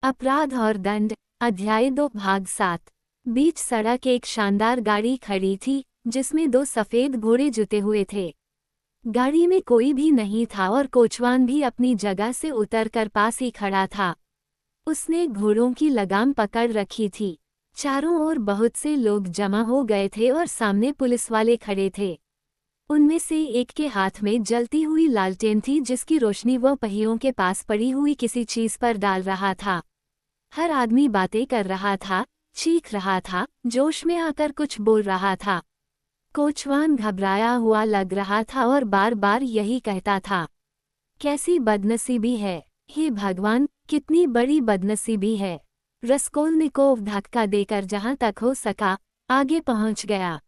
अपराध और दंड, अध्याय 2 भाग 7। बीच सड़क एक शानदार गाड़ी खड़ी थी जिसमें 2 सफेद घोड़े जुते हुए थे। गाड़ी में कोई भी नहीं था और कोचवान भी अपनी जगह से उतरकर पास ही खड़ा था। उसने घोड़ों की लगाम पकड़ रखी थी। चारों ओर बहुत से लोग जमा हो गए थे और सामने पुलिस वाले खड़े थे। उनमें से एक के हाथ में जलती हुई लालटेन थी जिसकी रोशनी वह पहियों के पास पड़ी हुई किसी चीज पर डाल रहा था। हर आदमी बातें कर रहा था, चीख रहा था, जोश में आकर कुछ बोल रहा था। कोचवान घबराया हुआ लग रहा था और बार बार यही कहता था, कैसी बदनसीबी है, हे भगवान, कितनी बड़ी बदनसीबी है। रस्कोल्निकोव धक्का देकर जहां तक हो सका आगे पहुंच गया।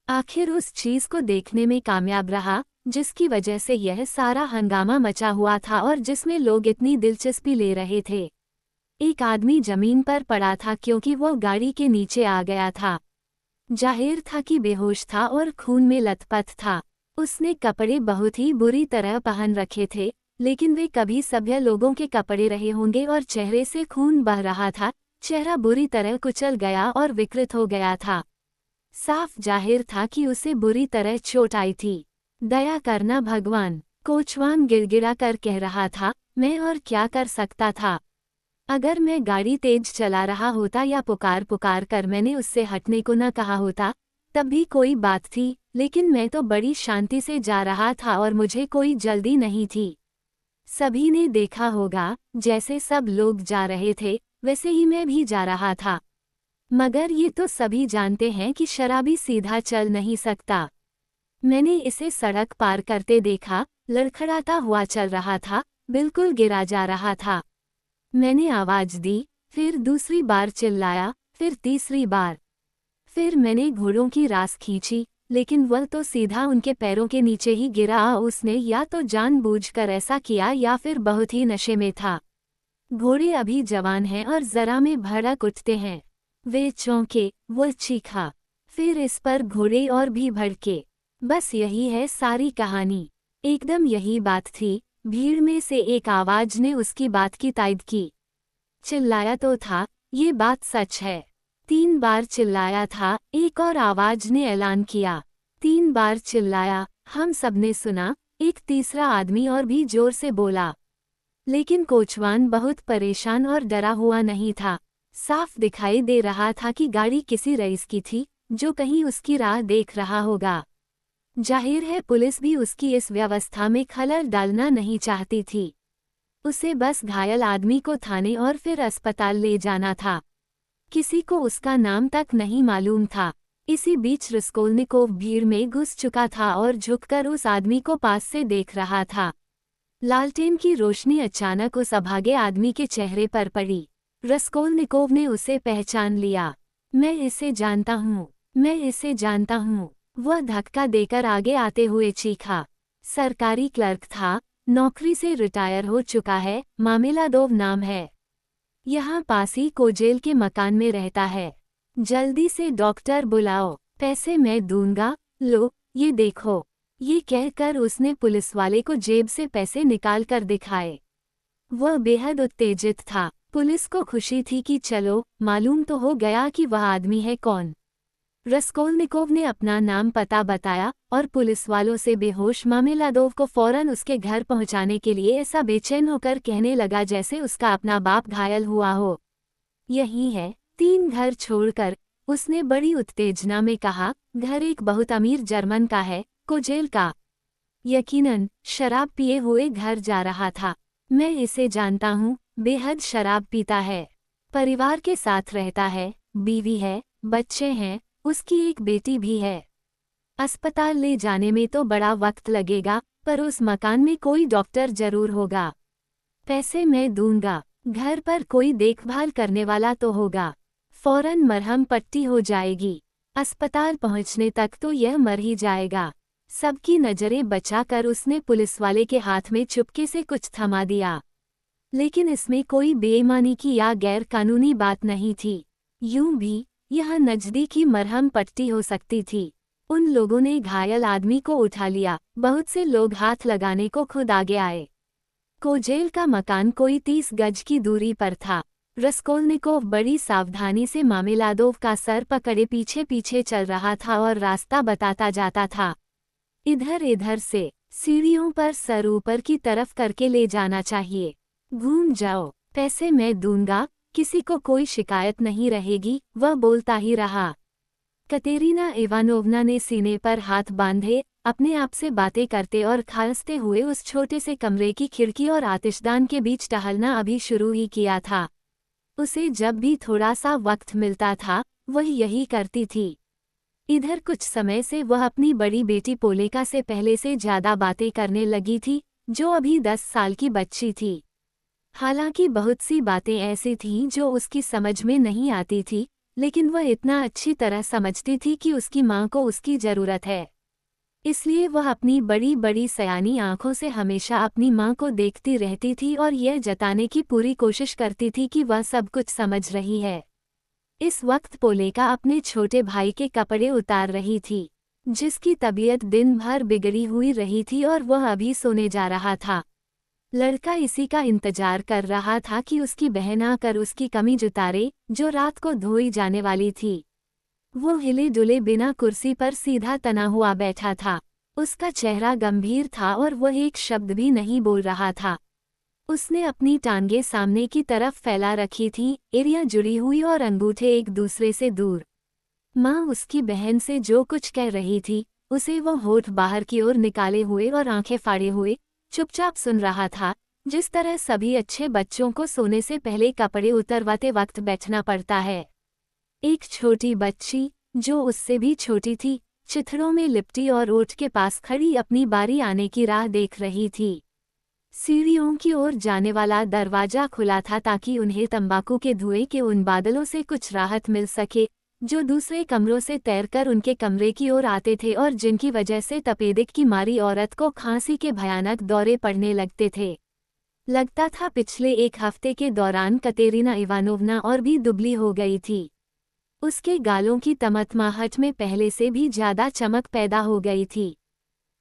आखिर उस चीज को देखने में कामयाब रहा जिसकी वजह से यह सारा हंगामा मचा हुआ था और जिसमें लोग इतनी दिलचस्पी ले रहे थे। एक आदमी जमीन पर पड़ा था क्योंकि वह गाड़ी के नीचे आ गया था। जाहिर था कि बेहोश था और खून में लथपथ था। उसने कपड़े बहुत ही बुरी तरह पहन रखे थे, लेकिन वे कभी सभ्य लोगों के कपड़े रहे होंगे और चेहरे से खून बह रहा था। चेहरा बुरी तरह कुचल गया और विकृत हो गया था। साफ जाहिर था कि उसे बुरी तरह चोट आई थी। दया करना भगवान, कोचवान गिड़गिड़ा कर कह रहा था, मैं और क्या कर सकता था। अगर मैं गाड़ी तेज चला रहा होता या पुकार पुकार कर मैंने उससे हटने को न कहा होता तब भी कोई बात थी, लेकिन मैं तो बड़ी शांति से जा रहा था और मुझे कोई जल्दी नहीं थी। सभी ने देखा होगा, जैसे सब लोग जा रहे थे वैसे ही मैं भी जा रहा था। मगर ये तो सभी जानते हैं कि शराबी सीधा चल नहीं सकता। मैंने इसे सड़क पार करते देखा, लड़खड़ाता हुआ चल रहा था, बिल्कुल गिरा जा रहा था। मैंने आवाज दी, फिर दूसरी बार चिल्लाया, फिर तीसरी बार। फिर मैंने घोड़ों की रास खींची, लेकिन वह तो सीधा उनके पैरों के नीचे ही गिरा। उसने या तो जानबूझकर ऐसा किया या फिर बहुत ही नशे में था। घोड़े अभी जवान हैं और जरा में भड़क उठते हैं। वे चौंके, वो चीखा, फिर इस पर घोड़े और भी भड़के। बस यही है सारी कहानी। एकदम यही बात थी। भीड़ में से एक आवाज ने उसकी बात की तायद की। चिल्लाया तो था, ये बात सच है। 3 बार चिल्लाया था। एक और आवाज ने ऐलान किया। 3 बार चिल्लाया, हम सबने सुना। एक तीसरा आदमी और भी जोर से बोला। लेकिन कोचवान बहुत परेशान और डरा हुआ नहीं था। साफ दिखाई दे रहा था कि गाड़ी किसी रईस की थी जो कहीं उसकी राह देख रहा होगा। जाहिर है पुलिस भी उसकी इस व्यवस्था में खलल डालना नहीं चाहती थी। उसे बस घायल आदमी को थाने और फिर अस्पताल ले जाना था। किसी को उसका नाम तक नहीं मालूम था। इसी बीच रस्कोल्निकोव भीड़ में घुस चुका था और झुककर उस आदमी को पास से देख रहा था। लालटेन की रोशनी अचानक उस अभागे आदमी के चेहरे पर पड़ी। रस्कोल्निकोव ने उसे पहचान लिया। मैं इसे जानता हूँ, मैं इसे जानता हूँ, वह धक्का देकर आगे आते हुए चीखा। सरकारी क्लर्क था, नौकरी से रिटायर हो चुका है, मामेलादोव नाम है। यहाँ पास ही कोजेल के मकान में रहता है। जल्दी से डॉक्टर बुलाओ, पैसे मैं दूंगा, लो, ये देखो। ये कहकर उसने पुलिस वाले को जेब से पैसे निकाल कर दिखाए। वह बेहद उत्तेजित था। पुलिस को खुशी थी कि चलो, मालूम तो हो गया कि वह आदमी है कौन। रस्कोल्निकोव ने अपना नाम पता बताया और पुलिस वालों से बेहोश मामेलादोव को फौरन उसके घर पहुंचाने के लिए ऐसा बेचैन होकर कहने लगा जैसे उसका अपना बाप घायल हुआ हो। यही है, 3 घर छोड़कर, उसने बड़ी उत्तेजना में कहा। घर एक बहुत अमीर जर्मन का है, कोजेल का। यकीनन शराब पिए हुए घर जा रहा था। मैं इसे जानता हूँ, बेहद शराब पीता है। परिवार के साथ रहता है, बीवी है, बच्चे हैं, उसकी एक बेटी भी है। अस्पताल ले जाने में तो बड़ा वक्त लगेगा, पर उस मकान में कोई डॉक्टर जरूर होगा। पैसे मैं दूंगा, घर पर कोई देखभाल करने वाला तो होगा। फौरन मरहम पट्टी हो जाएगी। अस्पताल पहुंचने तक तो यह मर ही जाएगा। सबकी नजरें बचाकर उसने पुलिस वाले के हाथ में चुपके से कुछ थमा दिया। लेकिन इसमें कोई बेईमानी की या गैर कानूनी बात नहीं थी। यूं भी यह नजदीकी मरहम पट्टी हो सकती थी। उन लोगों ने घायल आदमी को उठा लिया। बहुत से लोग हाथ लगाने को खुद आगे आए। कोजेल का मकान कोई 30 गज की दूरी पर था। रस्कोल्निकोव बड़ी सावधानी से मामेलादोव का सर पकड़े पीछे पीछे चल रहा था और रास्ता बताता जाता था। इधर इधर से सीढ़ियों पर सर ऊपर की तरफ करके ले जाना चाहिए। घूम जाओ, पैसे मैं दूंगा, किसी को कोई शिकायत नहीं रहेगी, वह बोलता ही रहा। कतेरीना इवानोवना ने सीने पर हाथ बांधे अपने आप से बातें करते और खांसते हुए उस छोटे से कमरे की खिड़की और आतिशदान के बीच टहलना अभी शुरू ही किया था। उसे जब भी थोड़ा सा वक्त मिलता था वह यही करती थी। इधर कुछ समय से वह अपनी बड़ी बेटी पोलेका से पहले से ज्यादा बातें करने लगी थी, जो अभी 10 साल की बच्ची थी। हालांकि बहुत सी बातें ऐसी थीं जो उसकी समझ में नहीं आती थी, लेकिन वह इतना अच्छी तरह समझती थी कि उसकी माँ को उसकी जरूरत है। इसलिए वह अपनी बड़ी बड़ी सयानी आंखों से हमेशा अपनी माँ को देखती रहती थी और यह जताने की पूरी कोशिश करती थी कि वह सब कुछ समझ रही है। इस वक्त पोलेका अपने छोटे भाई के कपड़े उतार रही थी, जिसकी तबीयत दिन भर बिगड़ी हुई रही थी और वह अभी सोने जा रहा था। लड़का इसी का इंतजार कर रहा था कि उसकी बहन आकर उसकी कमीज उतारे, जो रात को धोई जाने वाली थी। वो हिले डुले बिना कुर्सी पर सीधा तना हुआ बैठा था। उसका चेहरा गंभीर था और वह एक शब्द भी नहीं बोल रहा था। उसने अपनी टांगें सामने की तरफ फैला रखी थीं, एड़ियां जुड़ी हुई और अंगूठे एक दूसरे से दूर। माँ उसकी बहन से जो कुछ कह रही थी, उसे वो होठ बाहर की ओर निकाले हुए और आंखें फाड़े हुए चुपचाप सुन रहा था, जिस तरह सभी अच्छे बच्चों को सोने से पहले कपड़े उतरवाते वक्त बैठना पड़ता है। एक छोटी बच्ची, जो उससे भी छोटी थी, चिथड़ों में लिपटी और ओठ के पास खड़ी अपनी बारी आने की राह देख रही थी। सीढ़ियों की ओर जाने वाला दरवाजा खुला था ताकि उन्हें तंबाकू के धुएं के उन बादलों से कुछ राहत मिल सके, जो दूसरे कमरों से तैरकर उनके कमरे की ओर आते थे और जिनकी वजह से तपेदिक की मारी औरत को खांसी के भयानक दौरे पड़ने लगते थे। लगता था पिछले एक हफ्ते के दौरान कतेरीना इवानोवना और भी दुबली हो गई थी। उसके गालों की तमतमाहट में पहले से भी ज्यादा चमक पैदा हो गई थी।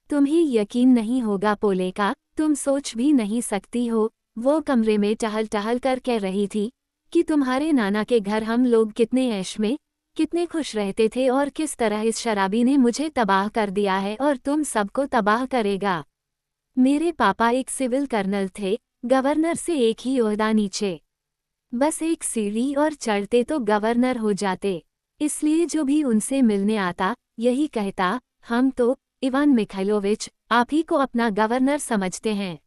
तुम्हें यकीन नहीं होगा पोलेका, तुम सोच भी नहीं सकती हो, वो कमरे में टहल टहल कर कह रही थी, कि तुम्हारे नाना के घर हम लोग कितने ऐश में, कितने खुश रहते थे और किस तरह इस शराबी ने मुझे तबाह कर दिया है और तुम सबको तबाह करेगा। मेरे पापा एक सिविल कर्नल थे, गवर्नर से एक ही ओहदा नीचे। बस एक सीढ़ी और चढ़ते तो गवर्नर हो जाते। इसलिए जो भी उनसे मिलने आता, यही कहता, हम तो, इवान मिखाइलोविच, आप ही को अपना गवर्नर समझते हैं।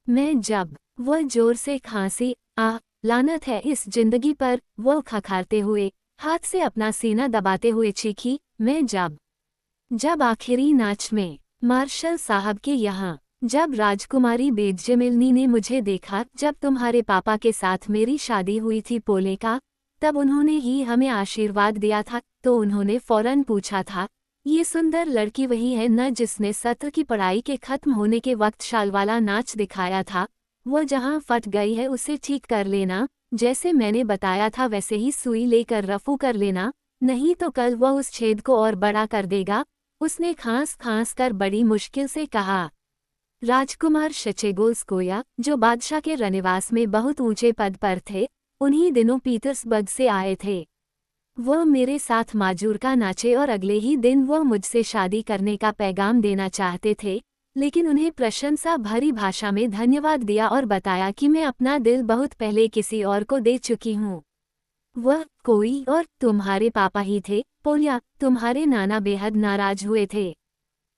मैं जब, वह जोर से खांसी, लानत है इस जिंदगी पर, वो खखारते हुए, हाथ से अपना सीना दबाते हुए चीखी, मैं जब आखिरी नाच में, मार्शल साहब के यहाँ, जब राजकुमारी बेज्जमिलनी ने मुझे देखा जब तुम्हारे पापा के साथ मेरी शादी हुई थी पोलेका, तब उन्होंने ही हमें आशीर्वाद दिया था, तो उन्होंने फौरन पूछा था, ये सुंदर लड़की वही है न जिसने सत्र की पढ़ाई के खत्म होने के वक्त शाल वाला नाच दिखाया था, वो जहाँ फट गई है उसे ठीक कर लेना, जैसे मैंने बताया था वैसे ही सुई लेकर रफू कर लेना, नहीं तो कल वह उस छेद को और बड़ा कर देगा। उसने खांस खांस कर बड़ी मुश्किल से कहा। राजकुमार शेचेगोल्स्कोया, जो बादशाह के रनिवास में बहुत ऊंचे पद पर थे, उन्हीं दिनों पीटर्सबर्ग से आए थे। वह मेरे साथ माजूरका नाचे और अगले ही दिन वह मुझसे शादी करने का पैगाम देना चाहते थे, लेकिन उन्हें प्रशंसा भरी भाषा में धन्यवाद दिया और बताया कि मैं अपना दिल बहुत पहले किसी और को दे चुकी हूँ। वह कोई और तुम्हारे पापा ही थे, पोलिया, तुम्हारे नाना बेहद नाराज हुए थे।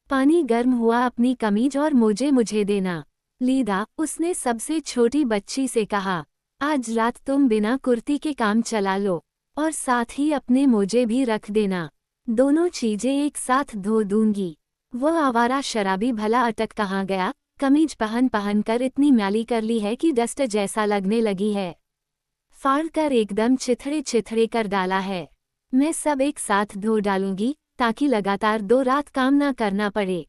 पानी गर्म हुआ, अपनी कमीज और मोजे मुझे देना। लीदा, उसने सबसे छोटी बच्ची से कहा, आज रात तुम बिना कुर्ती के काम चला लो, और साथ ही अपने मोजे भी रख देना। दोनों चीजें एक साथ धो दूंगी। वह आवारा शराबी भला अटक कहाँ गया, कमीज पहन पहन कर इतनी मैली कर ली है कि डस्ट जैसा लगने लगी है। फाड़ कर एकदम चिथड़े चिथड़े कर डाला है। मैं सब एक साथ धो डालूंगी, ताकि लगातार 2 रात काम ना करना पड़े।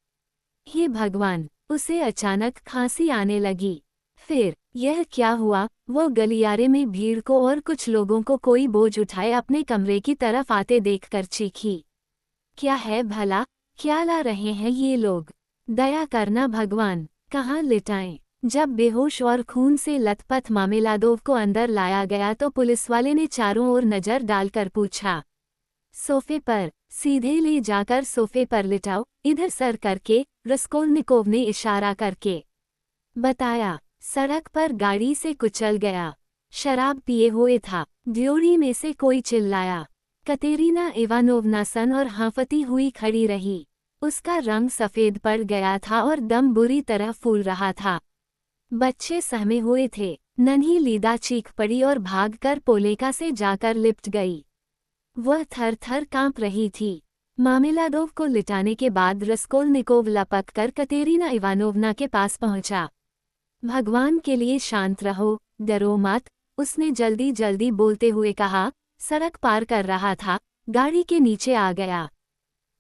हे भगवान, उसे अचानक खांसी आने लगी। फिर यह क्या हुआ, वो गलियारे में भीड़ को और कुछ लोगों को कोई बोझ उठाए अपने कमरे की तरफ आते देखकर चीखी। क्या है भला, क्या ला रहे हैं ये लोग? दया करना भगवान, कहाँ लिटाएं? जब बेहोश और खून से लथपथ मामेलादोव को अंदर लाया गया तो पुलिस वाले ने चारों ओर नजर डालकर पूछा, सोफे पर? सीधे ले जाकर सोफे पर लिटाओ, इधर सर करके, रस्कोल्निकोव ने इशारा करके बताया। सड़क पर गाड़ी से कुचल गया। शराब पिए हुए था। ड्योरी में से कोई चिल्लाया। कतेरीना इवानोवना सन और हांफती हुई खड़ी रही। उसका रंग सफ़ेद पड़ गया था और दम बुरी तरह फूल रहा था। बच्चे सहमे हुए थे। नन्ही लीदा चीख पड़ी और भागकर पोलेका से जाकर लिपट गई। वह थर-थर कांप रही थी। मामेलादोव को लिटाने के बाद रस्कोल्निकोव लपककर कतेरीना इवानोवना के पास पहुंचा। भगवान के लिए शांत रहो, डरो मत, उसने जल्दी जल्दी बोलते हुए कहा। सड़क पार कर रहा था, गाड़ी के नीचे आ गया।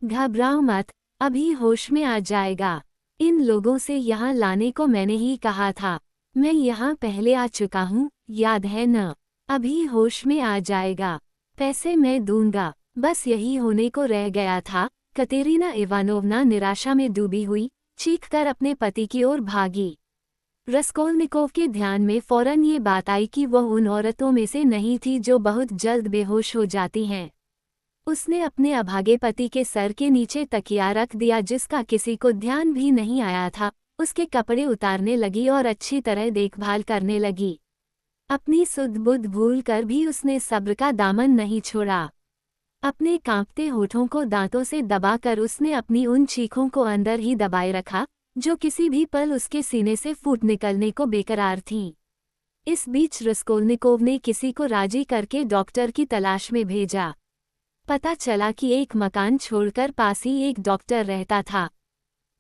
घबराओ मत, अभी होश में आ जाएगा। इन लोगों से यहाँ लाने को मैंने ही कहा था। मैं यहाँ पहले आ चुका हूँ, याद है न? अभी होश में आ जाएगा। पैसे मैं दूंगा। बस यही होने को रह गया था। कतेरीना इवानोवना निराशा में डूबी हुई चीखकर अपने पति की ओर भागी। रस्कोल्निकोव के ध्यान में फौरन ये बात आई कि वह उन औरतों में से नहीं थी जो बहुत जल्द बेहोश हो जाती हैं। उसने अपने अभागे पति के सर के नीचे तकिया रख दिया जिसका किसी को ध्यान भी नहीं आया था। उसके कपड़े उतारने लगी और अच्छी तरह देखभाल करने लगी। अपनी सुध बुध भूल कर भी उसने सब्र का दामन नहीं छोड़ा। अपने कांपते होठों को दांतों से दबाकर उसने अपनी उन चीखों को अंदर ही दबाए रखा जो किसी भी पल उसके सीने से फूट निकलने को बेकरार थीं। इस बीच रस्कोल्निकोव ने किसी को राजी करके डॉक्टर की तलाश में भेजा। पता चला कि एक मकान छोड़कर पास ही एक डॉक्टर रहता था।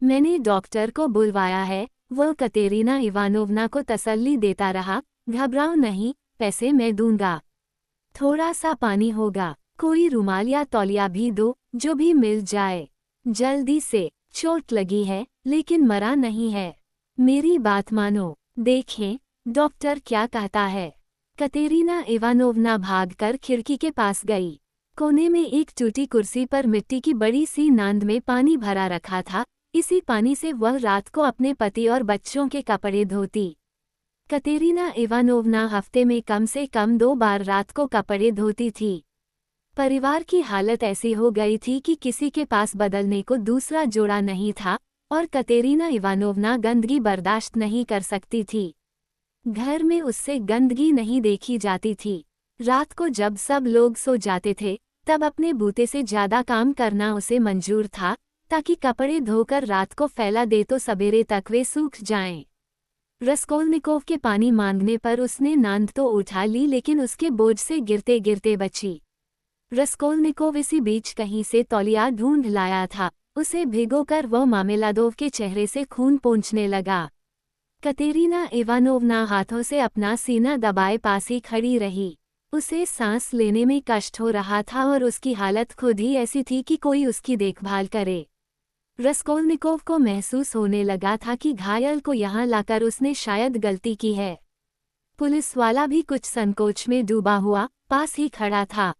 मैंने डॉक्टर को बुलवाया है, वह कतेरीना इवानोवना को तसल्ली देता रहा। घबराओ नहीं, पैसे मैं दूंगा। थोड़ा सा पानी होगा, कोई रुमाल या तौलिया भी दो, जो भी मिल जाए। जल्दी से, चोट लगी है लेकिन मरा नहीं है। मेरी बात मानो। देखें डॉक्टर क्या कहता है। कतेरीना इवानोवना भागकर खिड़की के पास गई। कोने में एक टूटी कुर्सी पर मिट्टी की बड़ी सी नांद में पानी भरा रखा था। इसी पानी से वह रात को अपने पति और बच्चों के कपड़े धोती। कतेरीना इवानोवना हफ्ते में कम से कम 2 बार रात को कपड़े धोती थी। परिवार की हालत ऐसी हो गई थी कि किसी के पास बदलने को दूसरा जोड़ा नहीं था और कतेरीना इवानोवना गंदगी बर्दाश्त नहीं कर सकती थी। घर में उससे गंदगी नहीं देखी जाती थी। रात को जब सब लोग सो जाते थे तब अपने बूते से ज्यादा काम करना उसे मंजूर था ताकि कपड़े धोकर रात को फैला दे तो सवेरे तक वे सूख जाएं। रस्कोल्निकोव के पानी मांगने पर उसने नांद तो उठा ली लेकिन उसके बोझ से गिरते गिरते बची। रस्कोल्निकोव इसी बीच कहीं से तौलिया ढूंढ लाया था। उसे भिगोकर वह मामेलादोव के चेहरे से खून पोंछने लगा। कतेरीना इवानोवना हाथों से अपना सीना दबाए पास ही खड़ी रही। उसे सांस लेने में कष्ट हो रहा था और उसकी हालत खुद ही ऐसी थी कि कोई उसकी देखभाल करे। रस्कोल्निकोव को महसूस होने लगा था कि घायल को यहाँ लाकर उसने शायद गलती की है। पुलिस वाला भी कुछ संकोच में डूबा हुआ पास ही खड़ा था।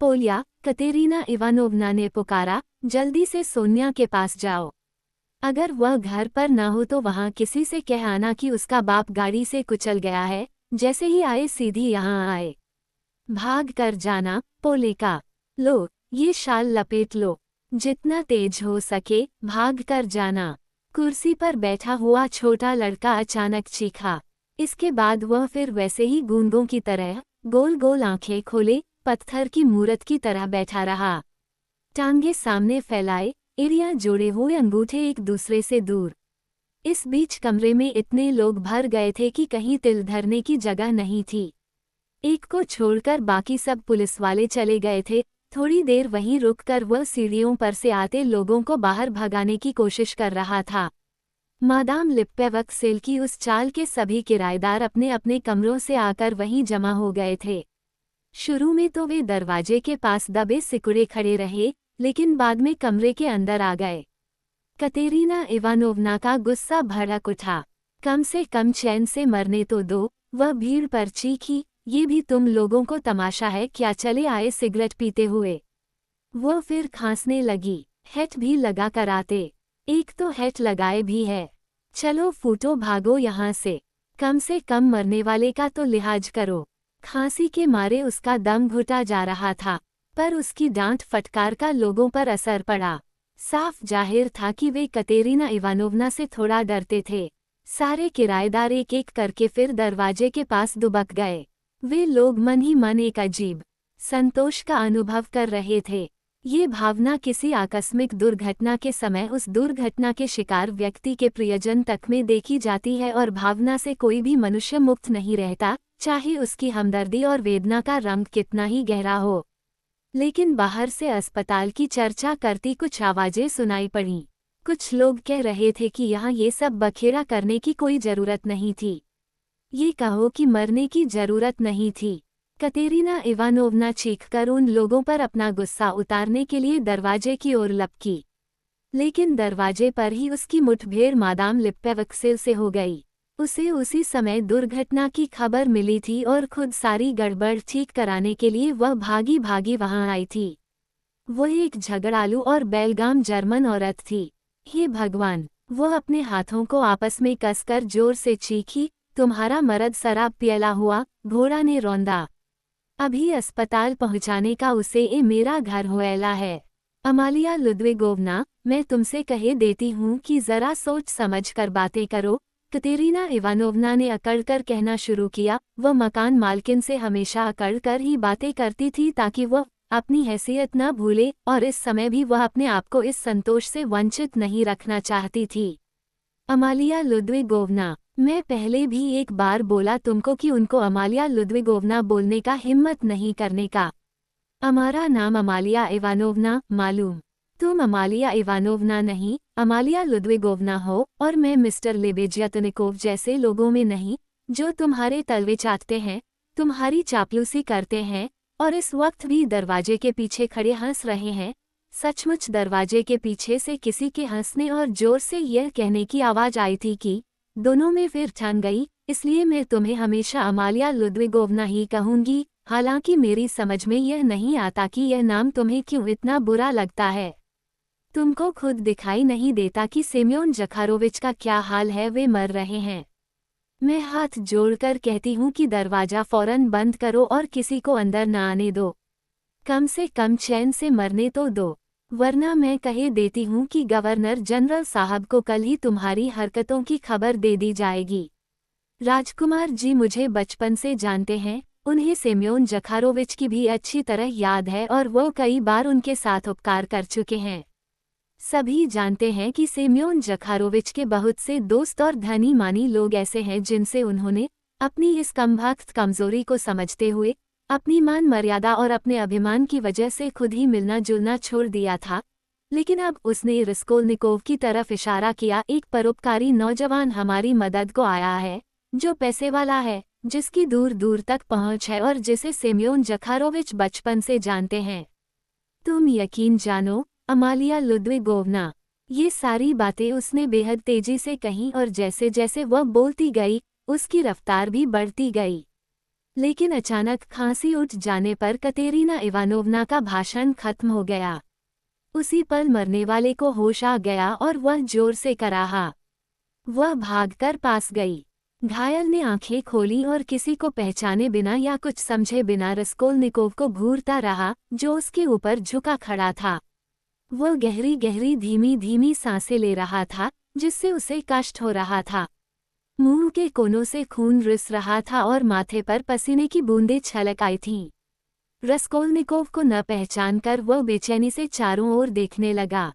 पोलिया, कतेरीना इवानोवना ने पुकारा, जल्दी से सोनिया के पास जाओ। अगर वह घर पर ना हो तो वहाँ किसी से कह आना कि उसका बाप गाड़ी से कुचल गया है। जैसे ही आए सीधी यहाँ आए। भाग कर जाना। पोलेका, लो ये शाल लपेट लो। जितना तेज हो सके भाग कर जाना। कुर्सी पर बैठा हुआ छोटा लड़का अचानक चीखा। इसके बाद वह फिर वैसे ही गूंगों की तरह गोल गोल आंखें खोले पत्थर की मूरत की तरह बैठा रहा। टांगे सामने फैलाए, एड़ियां जोड़े हुए अंगूठे एक दूसरे से दूर। इस बीच कमरे में इतने लोग भर गए थे कि कहीं तिल धरने की जगह नहीं थी। एक को छोड़कर बाकी सब पुलिस वाले चले गए थे। थोड़ी देर वहीं रुककर वह सीढ़ियों पर से आते लोगों को बाहर भगाने की कोशिश कर रहा था। मादाम लिप्पेवक्सेल की उस चाल के सभी किराएदार अपने अपने कमरों से आकर वहीं जमा हो गए थे। शुरू में तो वे दरवाजे के पास दबे सिकुड़े खड़े रहे, लेकिन बाद में कमरे के अंदर आ गए। कतेरीना इवानोवना का गुस्सा भड़क उठा। कम से कम चैन से मरने तो दो। वह भीड़ पर चीखी, ये भी तुम लोगों को तमाशा है क्या? चले आए सिगरेट पीते हुए। वह फिर खांसने लगी। हैट भी लगा कर आते। एक तो हैट लगाए भी है। चलो फूटो भागो यहाँ से कम मरने वाले का तो लिहाज करो। खांसी के मारे उसका दम घुटा जा रहा था, पर उसकी डांट फटकार का लोगों पर असर पड़ा। साफ जाहिर था कि वे कतेरीना इवानोवना से थोड़ा डरते थे। सारे किराएदार एक एक करके फिर दरवाजे के पास दुबक गए। वे लोग मन ही मन एक अजीब संतोष का अनुभव कर रहे थे। ये भावना किसी आकस्मिक दुर्घटना के समय उस दुर्घटना के शिकार व्यक्ति के प्रियजन तक में देखी जाती है, और भावना से कोई भी मनुष्य मुक्त नहीं रहता, चाहे उसकी हमदर्दी और वेदना का रंग कितना ही गहरा हो। लेकिन बाहर से अस्पताल की चर्चा करती कुछ आवाजें सुनाई पड़ीं। कुछ लोग कह रहे थे कि यहाँ ये सब बखेड़ा करने की कोई जरूरत नहीं थी। ये कहो कि मरने की जरूरत नहीं थी। कतेरीना इवानोवना चीखकर उन लोगों पर अपना गुस्सा उतारने के लिए दरवाजे की ओर लपकी, लेकिन दरवाजे पर ही उसकी मुठभेड़ मादाम लिप्पेवक्सेल से हो गई। उसे उसी समय दुर्घटना की खबर मिली थी और खुद सारी गड़बड़ ठीक कराने के लिए वह भागी भागी वहां आई थी। वो एक झगड़ालू और बेलगाम जर्मन औरत थी। हे भगवान! वो अपने हाथों को आपस में कसकर जोर से चीखी, तुम्हारा मर्द शराब पियला हुआ, घोड़ा ने रौंदा। अभी अस्पताल पहुंचाने का उसे ए मेरा घर होएला है। अमालिया लुद्विगोवना, मैं तुमसे कहे देती हूँ कि जरा सोच समझ कर बातें करो। कतेरीना इवानोवना ने अकड़कर कहना शुरू किया। वह मकान मालकिन से हमेशा अकड़कर ही बातें करती थी ताकि वह अपनी हैसियत न भूले, और इस समय भी वह अपने आप को इस संतोष से वंचित नहीं रखना चाहती थी। अमालिया लुद्विगोवना, मैं पहले भी एक बार बोला तुमको कि उनको अमालिया लुद्विगोवना बोलने का हिम्मत नहीं करने का। हमारा नाम अमालिया इवानोवना, मालूम? तुम अमालिया इवानोवना नहीं, अमालिया लुद्विगोवना हो, और मैं मिस्टर लेबेजियातनिकोव जैसे लोगों में नहीं, जो तुम्हारे तलवे चाटते हैं, तुम्हारी चापलूसी करते हैं, और इस वक्त भी दरवाजे के पीछे खड़े हंस रहे हैं। सचमुच दरवाजे के पीछे से किसी के हंसने और जोर से यह कहने की आवाज आई थी कि दोनों में फिर ठान गई, इसलिए मैं तुम्हें हमेशा अमालिया लुद्विगोवना ही कहूंगी, हालांकि मेरी समझ में यह नहीं आता कि यह नाम तुम्हें क्यों इतना बुरा लगता है। तुमको खुद दिखाई नहीं देता कि सेम्योन जखारोविच का क्या हाल है? वे मर रहे हैं। मैं हाथ जोड़कर कहती हूँ कि दरवाजा फौरन बंद करो और किसी को अंदर न आने दो। कम से कम चैन से मरने तो दो, वरना मैं कहे देती हूँ कि गवर्नर जनरल साहब को कल ही तुम्हारी हरकतों की खबर दे दी जाएगी। राजकुमार जी मुझे बचपन से जानते हैं, उन्हें सेम्योन जखारोविच की भी अच्छी तरह याद है और वो कई बार उनके साथ उपकार कर चुके हैं। सभी जानते हैं कि सेम्योन जखारोविच के बहुत से दोस्त और धनी मानी लोग ऐसे हैं जिनसे उन्होंने अपनी इस कमबख्त कमजोरी को समझते हुए अपनी मान मर्यादा और अपने अभिमान की वजह से खुद ही मिलना जुलना छोड़ दिया था। लेकिन अब उसने रस्कोल्निकोव की तरफ इशारा किया। एक परोपकारी नौजवान हमारी मदद को आया है, जो पैसे वाला है, जिसकी दूर दूर तक पहुंच है और जिसे सेम्योन जखारोविच बचपन से जानते हैं। तुम यकीन जानो अमालिया लुद्विगोवना, ये सारी बातें उसने बेहद तेजी से कहीं, और जैसे जैसे वह बोलती गई उसकी रफ्तार भी बढ़ती गई। लेकिन अचानक खांसी उठ जाने पर कतेरीना इवानोवना का भाषण खत्म हो गया। उसी पल मरने वाले को होश आ गया और वह जोर से कराहा। वह भागकर पास गई। घायल ने आंखें खोली और किसी को पहचाने बिना या कुछ समझे बिना रस्कोल्निकोव को घूरता रहा, जो उसके ऊपर झुका खड़ा था। वह गहरी गहरी धीमी धीमी सांसें ले रहा था, जिससे उसे कष्ट हो रहा था। मुंह के कोनों से खून रिस रहा था और माथे पर पसीने की बूंदें छलक आई थीं। रस्कोल्निकोव को न पहचानकर वह बेचैनी से चारों ओर देखने लगा।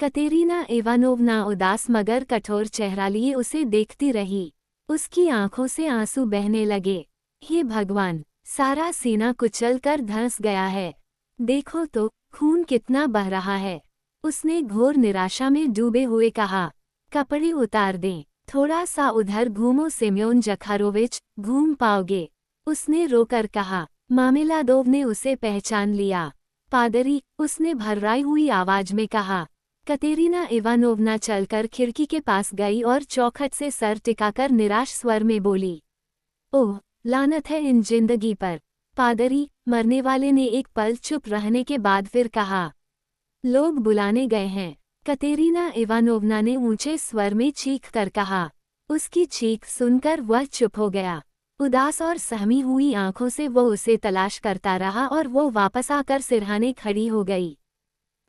कतेरीना इवानोवना उदास मगर कठोर चेहरा लिए उसे देखती रही। उसकी आंखों से आंसू बहने लगे। हे भगवान, सारा सीना कुचल कर धंस गया है। देखो तो खून कितना बह रहा है। उसने घोर निराशा में डूबे हुए कहा। कपड़े उतार दें, थोड़ा सा उधर घूमो सेम्योन जखारोविच, घूम पाओगे, उसने रोकर कहा। मामेलादोव ने उसे पहचान लिया। पादरी, उसने भर्राई हुई आवाज में कहा। कतेरीना इवानोवना चलकर खिड़की के पास गई और चौखट से सर टिकाकर निराश स्वर में बोली, ओह, लानत है इन जिंदगी पर। पादरी, मरने वाले ने एक पल चुप रहने के बाद फिर कहा, लोग बुलाने गए हैं। कतेरीना इवानोवना ने ऊंचे स्वर में चीख कर कहा। उसकी चीख सुनकर वह चुप हो गया। उदास और सहमी हुई आंखों से वो उसे तलाश करता रहा और वो वापस आकर सिरहाने खड़ी हो गई।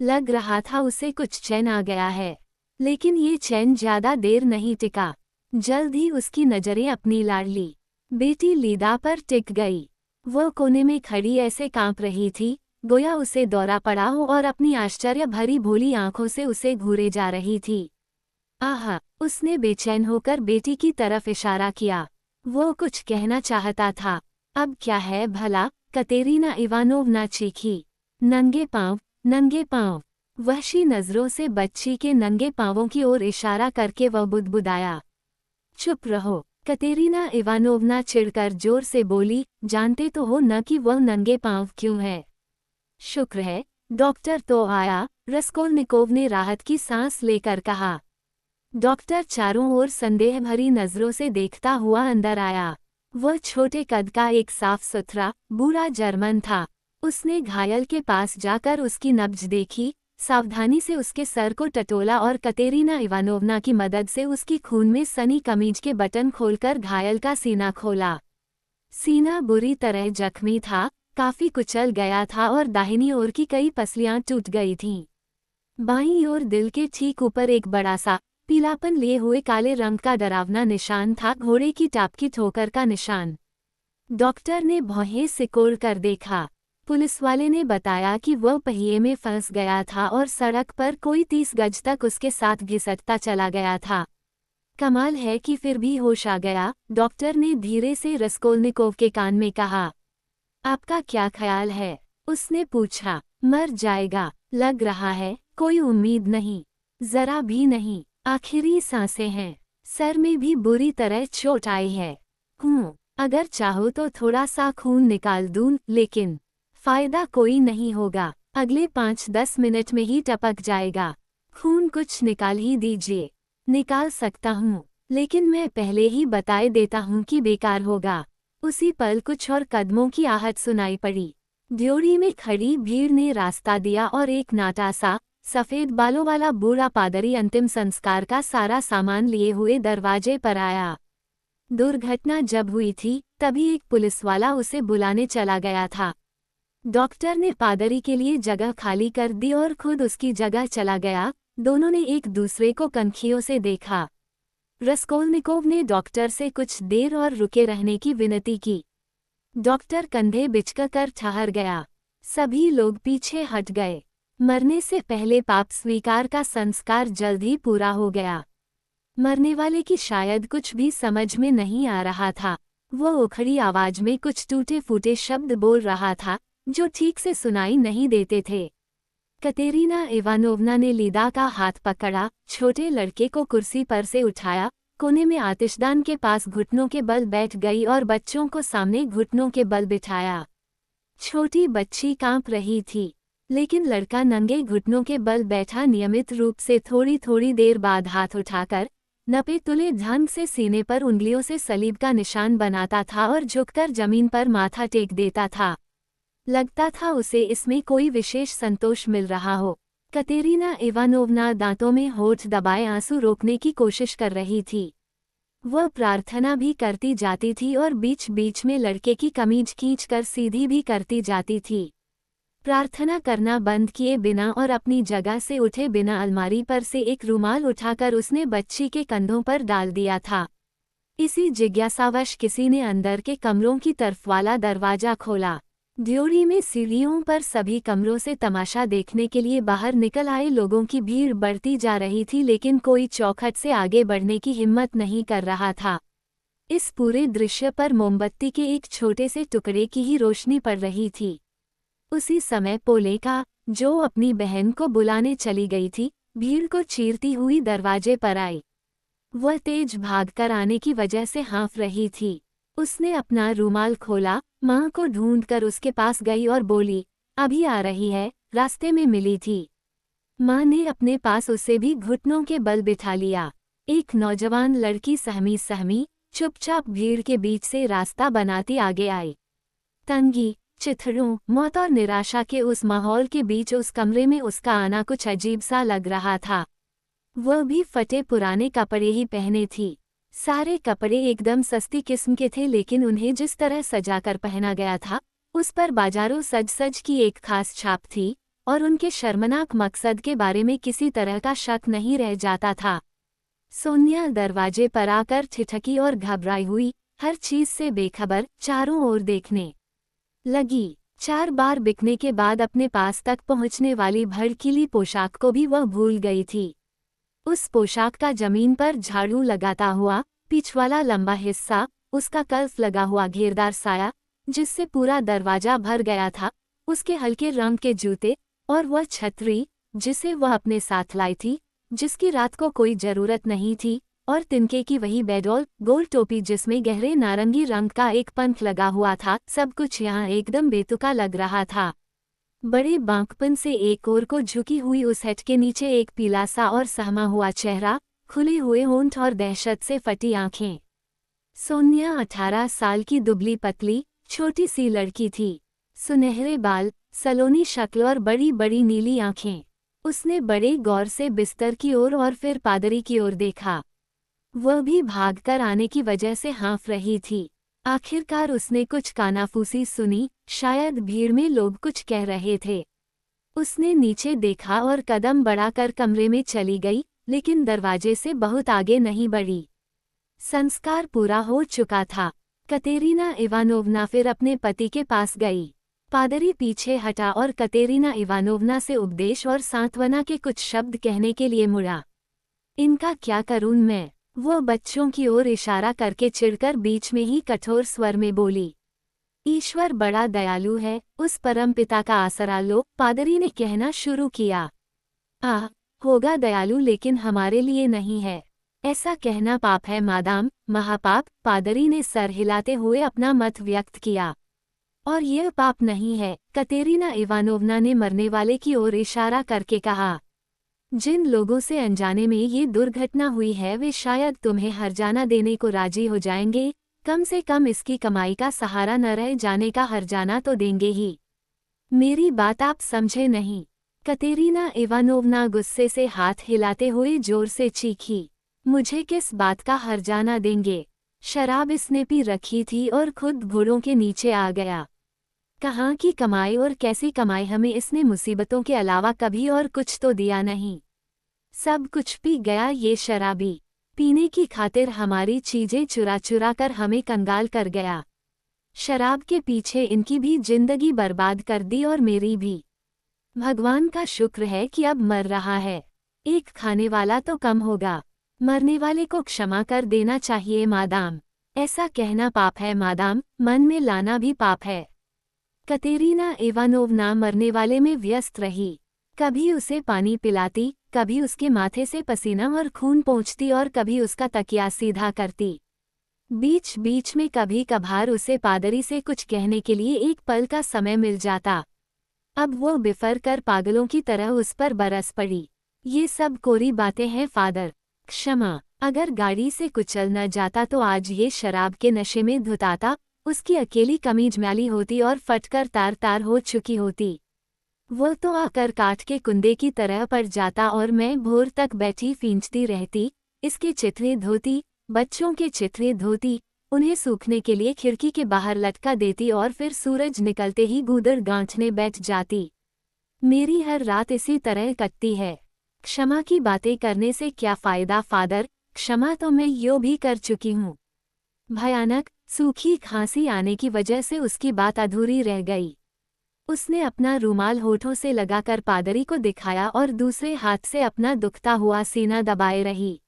लग रहा था उसे कुछ चैन आ गया है, लेकिन ये चैन ज्यादा देर नहीं टिका। जल्द ही उसकी नजरें अपनी लाडली बेटी लीदा पर टिक गई। वो कोने में खड़ी ऐसे कांप रही थी, गोया उसे दौरा पड़ा हो और अपनी आश्चर्य भरी भोली आंखों से उसे घूरे जा रही थी। आह! उसने बेचैन होकर बेटी की तरफ इशारा किया। वो कुछ कहना चाहता था। अब क्या है भला? कतेरीना इवानोवना चीखी। नंगे पांव, नंगे पांव। वहशी नजरों से बच्ची के नंगे पांवों की ओर इशारा करके वह बुदबुदाया। चुप रहो, कतेरीना इवानोवना चिढ़कर जोर से बोली, जानते तो हो न कि वह नंगे पांव क्यों है। शुक्र है, डॉक्टर तो आया, रस्कोल्निकोव ने राहत की सांस लेकर कहा। डॉक्टर चारों ओर संदेह भरी नजरों से देखता हुआ अंदर आया। वह छोटे कद का एक साफ सुथरा, बूढ़ा जर्मन था। उसने घायल के पास जाकर उसकी नब्ज देखी, सावधानी से उसके सर को टटोला और कतेरीना इवानोवना की मदद से उसकी खून में सनी कमीज के बटन खोलकर घायल का सीना खोला। सीना बुरी तरह जख्मी था, काफी कुचल गया था और दाहिनी ओर की कई पसलियां टूट गई थीं। बाईं ओर दिल के ठीक ऊपर एक बड़ा सा, पीलापन लिए हुए काले रंग का डरावना निशान था, घोड़े की टाप की ठोकर का निशान। डॉक्टर ने भौहें सिकोड़ कर देखा। पुलिस वाले ने बताया कि वह पहिए में फंस गया था और सड़क पर कोई 30 गज तक उसके साथ घिसटता चला गया था। कमाल है कि फिर भी होश आ गया, डॉक्टर ने धीरे से रस्कोल्निकोव के कान में कहा। आपका क्या ख्याल है? उसने पूछा। मर जाएगा, लग रहा है, कोई उम्मीद नहीं। जरा भी नहीं, आखिरी सांसें हैं। सर में भी बुरी तरह चोट आई है। अगर चाहो तो थोड़ा सा खून निकाल दूं, लेकिन फायदा कोई नहीं होगा। अगले 5-10 मिनट में ही टपक जाएगा। खून कुछ निकाल ही दीजिए। निकाल सकता हूँ, लेकिन मैं पहले ही बताए देता हूँ कि बेकार होगा। उसी पल कुछ और कदमों की आहट सुनाई पड़ी। ड्योढ़ी में खड़ी भीड़ ने रास्ता दिया और एक नाटा सा, सफेद बालों वाला बूढ़ा पादरी अंतिम संस्कार का सारा सामान लिए हुए दरवाजे पर आया। दुर्घटना जब हुई थी, तभी एक पुलिसवाला उसे बुलाने चला गया था। डॉक्टर ने पादरी के लिए जगह खाली कर दी और खुद उसकी जगह चला गया। दोनों ने एक दूसरे को कनखियों से देखा। रस्कोल्निकोव ने डॉक्टर से कुछ देर और रुके रहने की विनती की। डॉक्टर कंधे बिचकर ठहर गया। सभी लोग पीछे हट गए। मरने से पहले पाप स्वीकार का संस्कार जल्द ही पूरा हो गया। मरने वाले की शायद कुछ भी समझ में नहीं आ रहा था। वो उखड़ी आवाज में कुछ टूटे फूटे शब्द बोल रहा था, जो ठीक से सुनाई नहीं देते थे। कतेरीना इवानोवना ने लीदा का हाथ पकड़ा, छोटे लड़के को कुर्सी पर से उठाया, कोने में आतिशदान के पास घुटनों के बल बैठ गई और बच्चों को सामने घुटनों के बल बिठाया। छोटी बच्ची कांप रही थी, लेकिन लड़का नंगे घुटनों के बल बैठा नियमित रूप से थोड़ी थोड़ी देर बाद हाथ उठाकर नपे तुले ढंग से सीने पर उंगलियों से सलीब का निशान बनाता था और झुककर जमीन पर माथा टेक देता था। लगता था उसे इसमें कोई विशेष संतोष मिल रहा हो। कतेरीना इवानोवना दांतों में होठ दबाए आंसू रोकने की कोशिश कर रही थी। वह प्रार्थना भी करती जाती थी और बीच बीच में लड़के की कमीज खींचकर सीधी भी करती जाती थी। प्रार्थना करना बंद किए बिना और अपनी जगह से उठे बिना अलमारी पर से एक रुमाल उठाकर उसने बच्ची के कंधों पर डाल दिया था। इसी जिज्ञासावश किसी ने अंदर के कमरों की तरफ वाला दरवाजा खोला। ड्योढ़ी में सीढ़ियों पर सभी कमरों से तमाशा देखने के लिए बाहर निकल आए लोगों की भीड़ बढ़ती जा रही थी, लेकिन कोई चौखट से आगे बढ़ने की हिम्मत नहीं कर रहा था। इस पूरे दृश्य पर मोमबत्ती के एक छोटे से टुकड़े की ही रोशनी पड़ रही थी। उसी समय पोलेका, जो अपनी बहन को बुलाने चली गई थी, भीड़ को चीरती हुई दरवाजे पर आई। वह तेज भागकर आने की वजह से हाँफ रही थी। उसने अपना रूमाल खोला, माँ को ढूंढकर उसके पास गई और बोली, अभी आ रही है, रास्ते में मिली थी। माँ ने अपने पास उसे भी घुटनों के बल बिठा लिया। एक नौजवान लड़की सहमी सहमी चुपचाप भीड़ के बीच से रास्ता बनाती आगे आई। तंगी, चिथड़ों, मौत और निराशा के उस माहौल के बीच उस कमरे में उसका आना कुछ अजीब सा लग रहा था। वह भी फटे पुराने कपड़े ही पहने थी। सारे कपड़े एकदम सस्ती किस्म के थे, लेकिन उन्हें जिस तरह सजाकर पहना गया था उस पर बाजारों सज की एक खास छाप थी, और उनके शर्मनाक मकसद के बारे में किसी तरह का शक नहीं रह जाता था। सोनिया दरवाजे पर आकर ठिठकी और घबराई हुई, हर चीज से बेखबर, चारों ओर देखने लगी। 4 बार बिकने के बाद अपने पास तक पहुंचने वाली भड़कीली पोशाक को भी वह भूल गई थी। उस पोशाक का जमीन पर झाड़ू लगाता हुआ पिछवाला लंबा हिस्सा, उसका कल्फ लगा हुआ घेरदार साया जिससे पूरा दरवाजा भर गया था, उसके हल्के रंग के जूते, और वह छतरी जिसे वह अपने साथ लाई थी, जिसकी रात को कोई जरूरत नहीं थी, और तिनके की वही बेडोल गोल टोपी जिसमें गहरे नारंगी रंग का एक पंख लगा हुआ था, सब कुछ यहाँ एकदम बेतुका लग रहा था। बड़े बांकपन से एक ओर को झुकी हुई उस हेट के नीचे एक पीला सा और सहमा हुआ चेहरा, खुले हुए होंठ और दहशत से फटी आंखें। सोनिया 18 साल की दुबली पतली छोटी सी लड़की थी। सुनहरे बाल, सलोनी शक्ल और बड़ी बड़ी नीली आंखें। उसने बड़े गौर से बिस्तर की ओर और फिर पादरी की ओर देखा। वह भी भागकर आने की वजह से हाँफ रही थी। आखिरकार उसने कुछ कानाफूसी सुनी, शायद भीड़ में लोग कुछ कह रहे थे। उसने नीचे देखा और कदम बढ़ाकर कमरे में चली गई, लेकिन दरवाजे से बहुत आगे नहीं बढ़ी। संस्कार पूरा हो चुका था। कतेरीना इवानोवना फिर अपने पति के पास गई। पादरी पीछे हटा और कतेरीना इवानोवना से उपदेश और सांत्वना के कुछ शब्द कहने के लिए मुड़ा। इनका क्या करूं मैं? वो बच्चों की ओर इशारा करके चिढ़कर बीच में ही कठोर स्वर में बोली। ईश्वर बड़ा दयालु है, उस परमपिता का आसरा लो, पादरी ने कहना शुरू किया। होगा दयालु, लेकिन हमारे लिए नहीं है। ऐसा कहना पाप है मादाम, महापाप, पादरी ने सर हिलाते हुए अपना मत व्यक्त किया। और यह पाप नहीं है, कतेरीना इवानोवना ने मरने वाले की ओर इशारा करके कहा। जिन लोगों से अनजाने में ये दुर्घटना हुई है वे शायद तुम्हें हर्जाना देने को राजी हो जाएंगे, कम से कम इसकी कमाई का सहारा न रह जाने का हर्जाना तो देंगे ही। मेरी बात आप समझे नहीं? कतेरीना इवानोवना गुस्से से हाथ हिलाते हुए जोर से चीखी। मुझे किस बात का हर्जाना देंगे? शराब इसने पी रखी थी और खुद घोड़ों के नीचे आ गया। कहाँ की कमाई और कैसी कमाई, हमें इसने मुसीबतों के अलावा कभी और कुछ तो दिया नहीं। सब कुछ पी गया ये शराबी। पीने की खातिर हमारी चीजें चुरा चुरा कर हमें कंगाल कर गया। शराब के पीछे इनकी भी जिंदगी बर्बाद कर दी और मेरी भी। भगवान का शुक्र है कि अब मर रहा है। एक खाने वाला तो कम होगा। मरने वाले को क्षमा कर देना चाहिए मादाम। ऐसा कहना पाप है मादाम, मन में लाना भी पाप है। कतेरीना इवानोवना मरने वाले में व्यस्त रही। कभी उसे पानी पिलाती, कभी उसके माथे से पसीना और खून पोंछती और कभी उसका तकिया सीधा करती। बीच बीच में कभी कभार उसे पादरी से कुछ कहने के लिए एक पल का समय मिल जाता। अब वो बिफर कर पागलों की तरह उस पर बरस पड़ी। ये सब कोरी बातें हैं फादर, क्षमा। अगर गाड़ी से कुचल न जाता तो आज ये शराब के नशे में धुताता, उसकी अकेली कमीज मैली होती और फटकर तार तार हो चुकी होती। वो तो आकर काठ के कुंदे की तरह पड़ जाता और मैं भोर तक बैठी फींचती रहती, इसके चिथड़े धोती, बच्चों के चिथड़े धोती, उन्हें सूखने के लिए खिड़की के बाहर लटका देती और फिर सूरज निकलते ही गूदड़ गांठने बैठ जाती। मेरी हर रात इसी तरह कटती है। क्षमा की बातें करने से क्या फायदा फादर? क्षमा तो मैं यो भी कर चुकी हूँ। भयानक सूखी खांसी आने की वजह से उसकी बात अधूरी रह गई। उसने अपना रूमाल होठों से लगाकर पादरी को दिखाया और दूसरे हाथ से अपना दुखता हुआ सीना दबाए रही।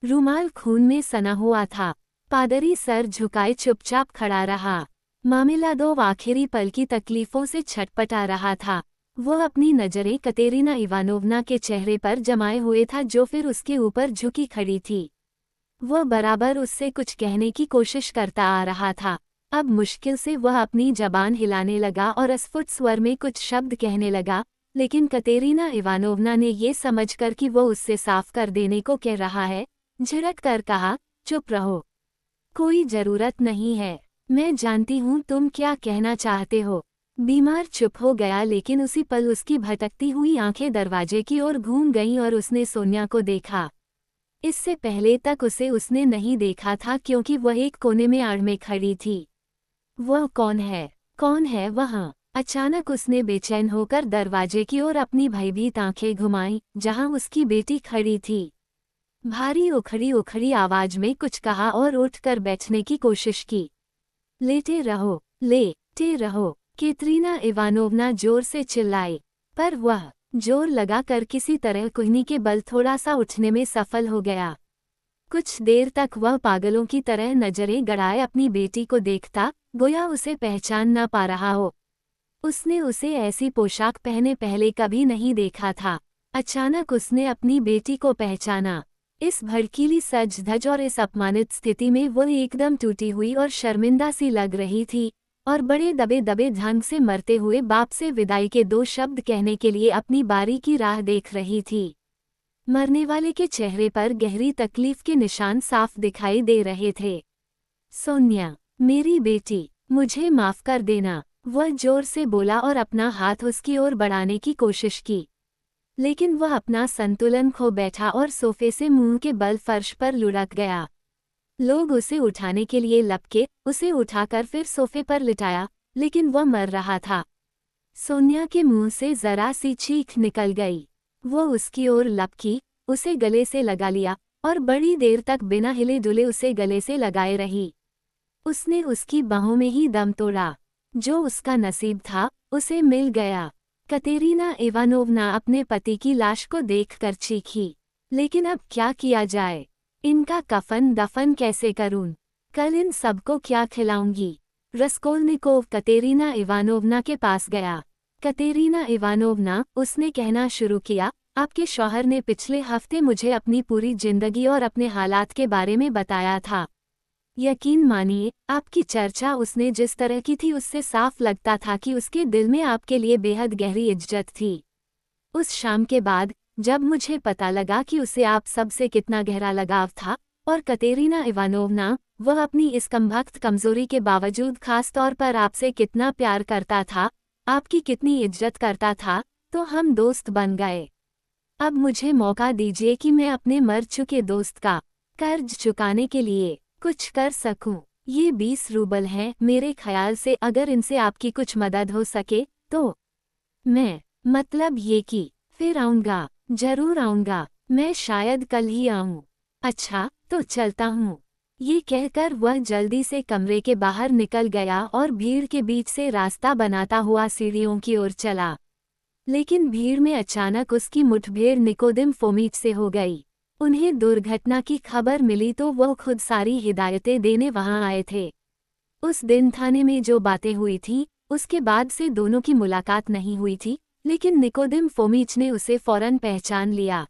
रूमाल खून में सना हुआ था। पादरी सर झुकाए चुपचाप खड़ा रहा। मामिलादोव आखिरी पल की तकलीफों से छटपटा रहा था। वह अपनी नजरें कतेरीना इवानोवना के चेहरे पर जमाए हुए था जो फिर उसके ऊपर झुकी खड़ी थी। वह बराबर उससे कुछ कहने की कोशिश करता आ रहा था। अब मुश्किल से वह अपनी जबान हिलाने लगा और अस्फुट स्वर में कुछ शब्द कहने लगा, लेकिन कतेरीना इवानोवना ने ये समझकर कि वो उससे साफ कर देने को कह रहा है, झिड़क कर कहा, चुप रहो। कोई जरूरत नहीं है। मैं जानती हूँ तुम क्या कहना चाहते हो। बीमार चुप हो गया, लेकिन उसी पल उसकी भटकती हुई आंखें दरवाजे की ओर घूम गईं और उसने सोनिया को देखा। इससे पहले तक उसे उसने नहीं देखा था, क्योंकि वह एक कोने में आड़ में खड़ी थी। वह कौन है? कौन है वहाँ? अचानक उसने बेचैन होकर दरवाजे की ओर अपनी भयभीत आंखें घुमाईं, जहाँ उसकी बेटी खड़ी थी। भारी उखड़ी उखड़ी आवाज में कुछ कहा और उठकर बैठने की कोशिश की। लेटे रहो, कैटरीना इवानोवना जोर से चिल्लाई, पर वह जोर लगाकर किसी तरह कुहनी के बल थोड़ा सा उठने में सफल हो गया। कुछ देर तक वह पागलों की तरह नजरें गड़ाए अपनी बेटी को देखता, गोया उसे पहचान न पा रहा हो। उसने उसे ऐसी पोशाक पहने पहले कभी नहीं देखा था। अचानक उसने अपनी बेटी को पहचाना। इस भड़कीली सज धज और इस अपमानित स्थिति में वो एकदम टूटी हुई और शर्मिंदा सी लग रही थी, और बड़े दबे दबे ढंग से मरते हुए बाप से विदाई के 2 शब्द कहने के लिए अपनी बारी की राह देख रही थी। मरने वाले के चेहरे पर गहरी तकलीफ के निशान साफ दिखाई दे रहे थे। सोनिया, मेरी बेटी, मुझे माफ कर देना, वह जोर से बोला और अपना हाथ उसकी ओर बढ़ाने की कोशिश की। लेकिन वह अपना संतुलन खो बैठा और सोफे से मुंह के बल फर्श पर लुढ़क गया। लोग उसे उठाने के लिए लपके, उसे उठाकर फिर सोफे पर लिटाया, लेकिन वह मर रहा था। सोनिया के मुंह से जरा सी चीख निकल गई। वो उसकी ओर लपकी, उसे गले से लगा लिया और बड़ी देर तक बिना हिले डुले उसे गले से लगाए रही। उसने उसकी बाहों में ही दम तोड़ा। जो उसका नसीब था, उसे मिल गया। कतेरीना इवानोवना अपने पति की लाश को देखकर चीखी, लेकिन अब क्या किया जाए? इनका कफन दफन कैसे करूं? कल इन सबको क्या खिलाऊंगी? रस्कोल्निकोव कतेरीना इवानोवना के पास गया। कतेरीना इवानोवना, उसने कहना शुरू किया, आपके शौहर ने पिछले हफ्ते मुझे अपनी पूरी जिंदगी और अपने हालात के बारे में बताया था। यकीन मानिए, आपकी चर्चा उसने जिस तरह की थी उससे साफ लगता था कि उसके दिल में आपके लिए बेहद गहरी इज्जत थी। उस शाम के बाद, जब मुझे पता लगा कि उसे आप सबसे कितना गहरा लगाव था, और कतेरीना इवानोवना, वह अपनी इस कमबख्त कमजोरी के बावजूद खास तौर पर आपसे कितना प्यार करता था, आपकी कितनी इज्जत करता था, तो हम दोस्त बन गए। अब मुझे मौका दीजिए कि मैं अपने मर चुके दोस्त का कर्ज चुकाने के लिए कुछ कर सकूं। ये 20 रूबल हैं, मेरे ख्याल से अगर इनसे आपकी कुछ मदद हो सके तो। मैं, मतलब ये कि फिर आऊँगा, जरूर आऊँगा, मैं शायद कल ही आऊँ। अच्छा, तो चलता हूँ। ये कहकर वह जल्दी से कमरे के बाहर निकल गया और भीड़ के बीच से रास्ता बनाता हुआ सीढ़ियों की ओर चला। लेकिन भीड़ में अचानक उसकी मुठभेड़ निकोदिम फोमिच से हो गई। उन्हें दुर्घटना की खबर मिली तो वह खुद सारी हिदायतें देने वहां आए थे। उस दिन थाने में जो बातें हुई थीं, उसके बाद से दोनों की मुलाकात नहीं हुई थी, लेकिन निकोदिम फोमिच ने उसे फौरन पहचान लिया।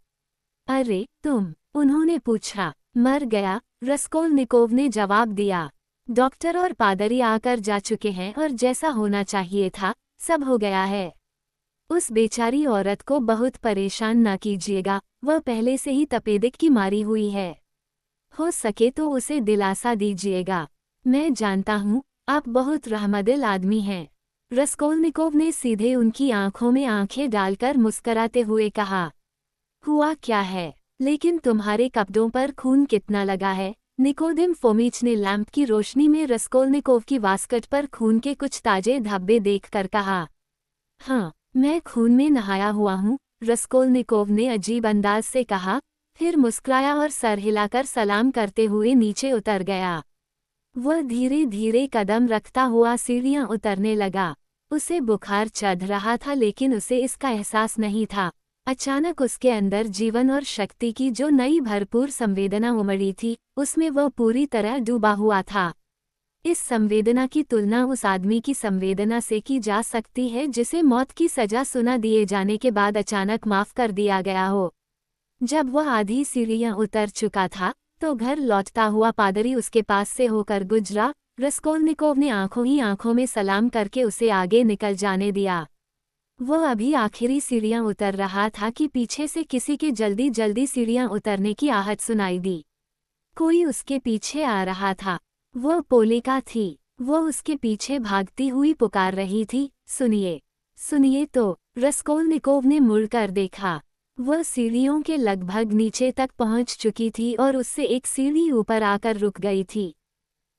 अरे तुम, उन्होंने पूछा। मर गया, रस्कोल्निकोव ने जवाब दिया। डॉक्टर और पादरी आकर जा चुके हैं और जैसा होना चाहिए था, सब हो गया है। उस बेचारी औरत को बहुत परेशान न कीजिएगा, वह पहले से ही तपेदिक की मारी हुई है। हो सके तो उसे दिलासा दीजिएगा। मैं जानता हूँ, आप बहुत रहमदिल आदमी हैं। रस्कोल्निकोव ने सीधे उनकी आंखों में आंखें डालकर मुस्कराते हुए कहा। हुआ क्या है? लेकिन तुम्हारे कपड़ों पर खून कितना लगा है? निकोदिम फोमिच ने लैंप की रोशनी में रस्कोल्निकोव की वास्कट पर खून के कुछ ताजे धब्बे देखकर कहा। हाँ, मैं खून में नहाया हुआ हूँ, रस्कोल्निकोव ने अजीब अंदाज से कहा, फिर मुस्कुराया और सर हिलाकर सलाम करते हुए नीचे उतर गया। वह धीरे धीरे कदम रखता हुआ सीढ़ियां उतरने लगा। उसे बुखार चढ़ रहा था, लेकिन उसे इसका एहसास नहीं था। अचानक उसके अंदर जीवन और शक्ति की जो नई भरपूर संवेदना उमड़ी थी, उसमें वह पूरी तरह डूबा हुआ था। इस संवेदना की तुलना उस आदमी की संवेदना से की जा सकती है जिसे मौत की सजा सुना दिए जाने के बाद अचानक माफ कर दिया गया हो। जब वह आधी सीढ़ियां उतर चुका था, तो घर लौटता हुआ पादरी उसके पास से होकर गुजरा। रस्कोल्निकोव ने आंखों ही आंखों में सलाम करके उसे आगे निकल जाने दिया। वह अभी आखिरी सीढ़ियां उतर रहा था कि पीछे से किसी के जल्दी जल्दी सीढ़ियां उतरने की आहट सुनाई दी। कोई उसके पीछे आ रहा था। वह पोलिका थी। वह उसके पीछे भागती हुई पुकार रही थी, सुनिए, सुनिए तो। रस्कोल्निकोव ने मुड़कर देखा। वह सीढ़ियों के लगभग नीचे तक पहुंच चुकी थी और उससे एक सीढ़ी ऊपर आकर रुक गई थी।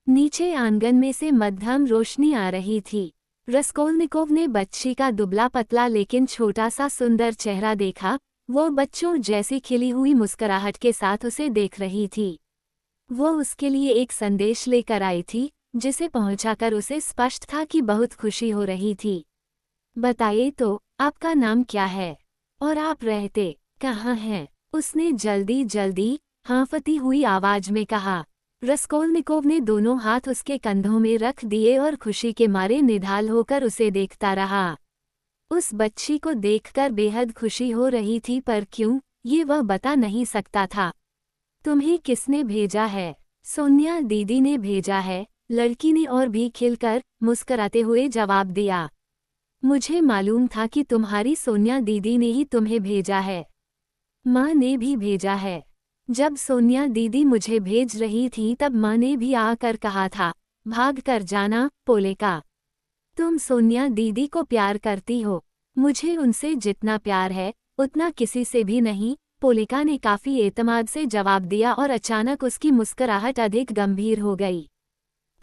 नीचे आंगन में से मध्यम रोशनी आ रही थी। रस्कोल्निकोव ने बच्ची का दुबला पतला लेकिन छोटा सा सुंदर चेहरा देखा। वो बच्चों जैसी खिली हुई मुस्कुराहट के साथ उसे देख रही थी। वो उसके लिए एक संदेश लेकर आई थी, जिसे पहुंचाकर उसे स्पष्ट था कि बहुत खुशी हो रही थी। बताइए तो, आपका नाम क्या है? और आप रहते कहाँ हैं? उसने जल्दी जल्दी हाँफती हुई आवाज में कहा। रस्कोल्निकोव ने दोनों हाथ उसके कंधों में रख दिए और खुशी के मारे निढाल होकर उसे देखता रहा। उस बच्ची को देखकर बेहद खुशी हो रही थी, पर क्यों, ये वह बता नहीं सकता था। तुम्हें किसने भेजा है? सोनिया दीदी ने भेजा है, लड़की ने और भी खिलकर मुस्कुराते हुए जवाब दिया। मुझे मालूम था कि तुम्हारी सोनिया दीदी ने ही तुम्हें भेजा है। माँ ने भी भेजा है। जब सोनिया दीदी मुझे भेज रही थी तब माँ ने भी आकर कहा था, भाग कर जाना, पोलेका। तुम सोनिया दीदी को प्यार करती हो। मुझे उनसे जितना प्यार है, उतना किसी से भी नहीं, पोलेका ने काफी एतमाद से जवाब दिया और अचानक उसकी मुस्कुराहट अधिक गंभीर हो गई।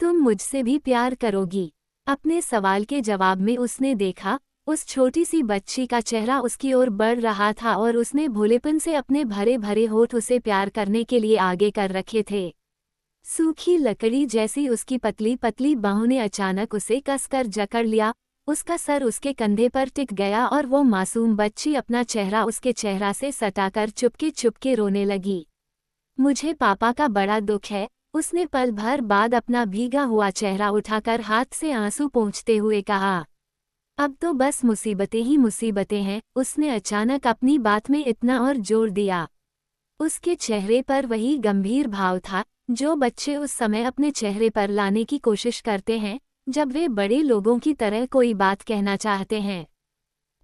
तुम मुझसे भी प्यार करोगी? अपने सवाल के जवाब में उसने देखा, उस छोटी सी बच्ची का चेहरा उसकी ओर बढ़ रहा था और उसने भोलेपन से अपने भरे भरे होठ उसे प्यार करने के लिए आगे कर रखे थे। सूखी लकड़ी जैसी उसकी पतली पतली बाहों ने अचानक उसे कसकर जकड़ लिया। उसका सर उसके कंधे पर टिक गया और वो मासूम बच्ची अपना चेहरा उसके चेहरा से सटाकर चुपके चुपके रोने लगी। मुझे पापा का बड़ा दुख है, उसने पल भर बाद अपना भीगा हुआ चेहरा उठाकर हाथ से आंसू पोंछते हुए कहा। अब तो बस मुसीबतें ही मुसीबतें हैं, उसने अचानक अपनी बात में इतना और जोर दिया। उसके चेहरे पर वही गंभीर भाव था, जो बच्चे उस समय अपने चेहरे पर लाने की कोशिश करते हैं, जब वे बड़े लोगों की तरह कोई बात कहना चाहते हैं।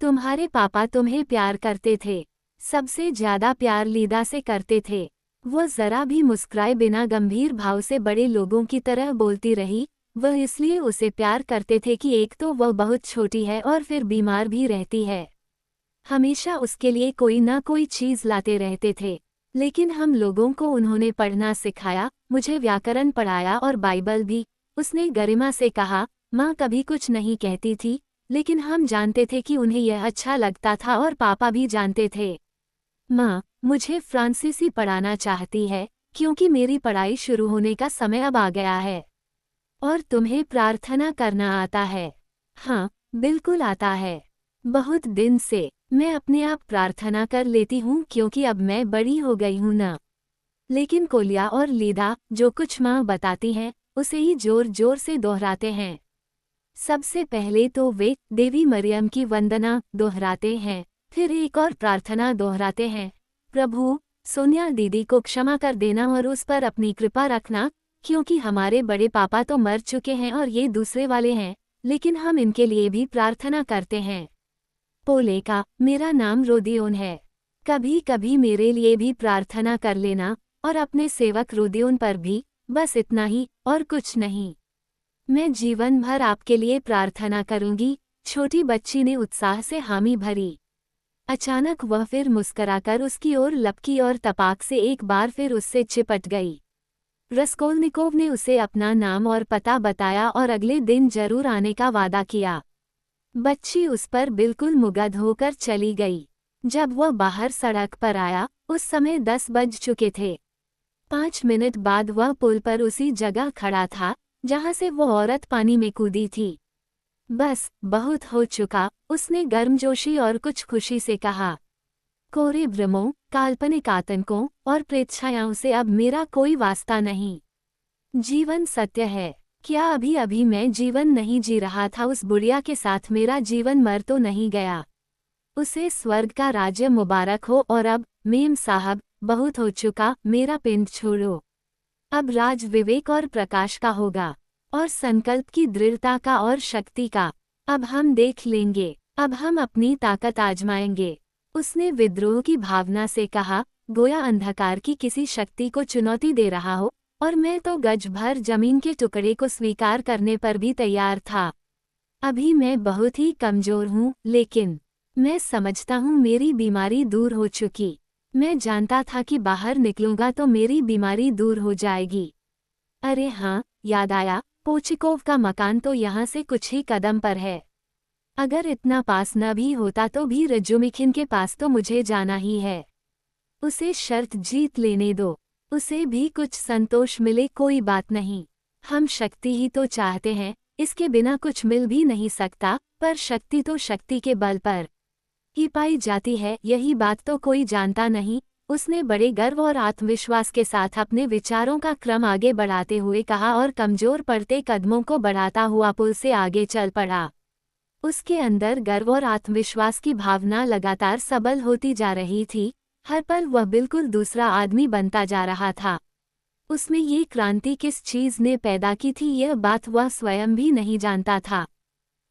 तुम्हारे पापा तुम्हें प्यार करते थे। सबसे ज्यादा प्यार लीदा से करते थे। वो जरा भी मुस्कुराए बिना गंभीर भाव से बड़े लोगों की तरह बोलती रही। वह इसलिए उसे प्यार करते थे कि एक तो वह बहुत छोटी है और फिर बीमार भी रहती है। हमेशा उसके लिए कोई ना कोई चीज लाते रहते थे। लेकिन हम लोगों को उन्होंने पढ़ना सिखाया, मुझे व्याकरण पढ़ाया और बाइबल भी। उसने गरिमा से कहा, माँ कभी कुछ नहीं कहती थी, लेकिन हम जानते थे कि उन्हें यह अच्छा लगता था और पापा भी जानते थे। माँ मुझे फ्रांसीसी पढ़ाना चाहती है, क्योंकि मेरी पढ़ाई शुरू होने का समय अब आ गया है। और तुम्हें प्रार्थना करना आता है? हाँ, बिल्कुल आता है। बहुत दिन से मैं अपने आप प्रार्थना कर लेती हूँ क्योंकि अब मैं बड़ी हो गई हूँ ना। लेकिन कोलिया और लीदा जो कुछ माँ बताती हैं, उसे ही जोर जोर से दोहराते हैं। सबसे पहले तो वे देवी मरियम की वंदना दोहराते हैं, फिर एक और प्रार्थना दोहराते हैं, प्रभु सोनिया दीदी को क्षमा कर देना और उस पर अपनी कृपा रखना, क्योंकि हमारे बड़े पापा तो मर चुके हैं और ये दूसरे वाले हैं, लेकिन हम इनके लिए भी प्रार्थना करते हैं। पोलेका, मेरा नाम रोदियोन है। कभी कभी मेरे लिए भी प्रार्थना कर लेना, और अपने सेवक रोदियोन पर भी, बस इतना ही और कुछ नहीं। मैं जीवन भर आपके लिए प्रार्थना करूंगी, छोटी बच्ची ने उत्साह से हामी भरी। अचानक वह फिर मुस्कुराकर उसकी ओर लपकी और तपाक से एक बार फिर उससे चिपट गई। रस्कोल्निकोव ने उसे अपना नाम और पता बताया और अगले दिन जरूर आने का वादा किया। बच्ची उस पर बिल्कुल मुग्ध होकर चली गई। जब वह बाहर सड़क पर आया, उस समय 10 बज चुके थे। 5 मिनट बाद वह पुल पर उसी जगह खड़ा था, जहां से वो औरत पानी में कूदी थी। बस, बहुत हो चुका, उसने गर्मजोशी और कुछ खुशी से कहा। कोरे भ्रमों, काल्पनिक आतंकों और प्रेतछायाओं से अब मेरा कोई वास्ता नहीं। जीवन सत्य है। क्या अभी अभी मैं जीवन नहीं जी रहा था? उस बुढ़िया के साथ मेरा जीवन मर तो नहीं गया। उसे स्वर्ग का राज्य मुबारक हो। और अब, मेम साहब, बहुत हो चुका, मेरा पिंड छोड़ो। अब राज विवेक और प्रकाश का होगा, और संकल्प की दृढ़ता का और शक्ति का। अब हम देख लेंगे, अब हम अपनी ताकत आजमाएंगे। उसने विद्रोह की भावना से कहा, गोया अंधकार की किसी शक्ति को चुनौती दे रहा हो, और मैं तो गज भर जमीन के टुकड़े को स्वीकार करने पर भी तैयार था। अभी मैं बहुत ही कमजोर हूँ, लेकिन मैं समझता हूँ मेरी बीमारी दूर हो चुकी। मैं जानता था कि बाहर निकलूंगा तो मेरी बीमारी दूर हो जाएगी। अरे हाँ, याद आया, पोचिकोव का मकान तो यहाँ से कुछ ही कदम पर है। अगर इतना पास न भी होता तो भी रजुमिखिन के पास तो मुझे जाना ही है। उसे शर्त जीत लेने दो, उसे भी कुछ संतोष मिले कोई बात नहीं। हम शक्ति ही तो चाहते हैं, इसके बिना कुछ मिल भी नहीं सकता, पर शक्ति तो शक्ति के बल पर ही पाई जाती है, यही बात तो कोई जानता नहीं। उसने बड़े गर्व और आत्मविश्वास के साथ अपने विचारों का क्रम आगे बढ़ाते हुए कहा और कमजोर पड़ते कदमों को बढ़ाता हुआ पुल से आगे चल पड़ा। उसके अंदर गर्व और आत्मविश्वास की भावना लगातार सबल होती जा रही थी। हर पल वह बिल्कुल दूसरा आदमी बनता जा रहा था। उसमें ये क्रांति किस चीज ने पैदा की थी, यह बात वह स्वयं भी नहीं जानता था।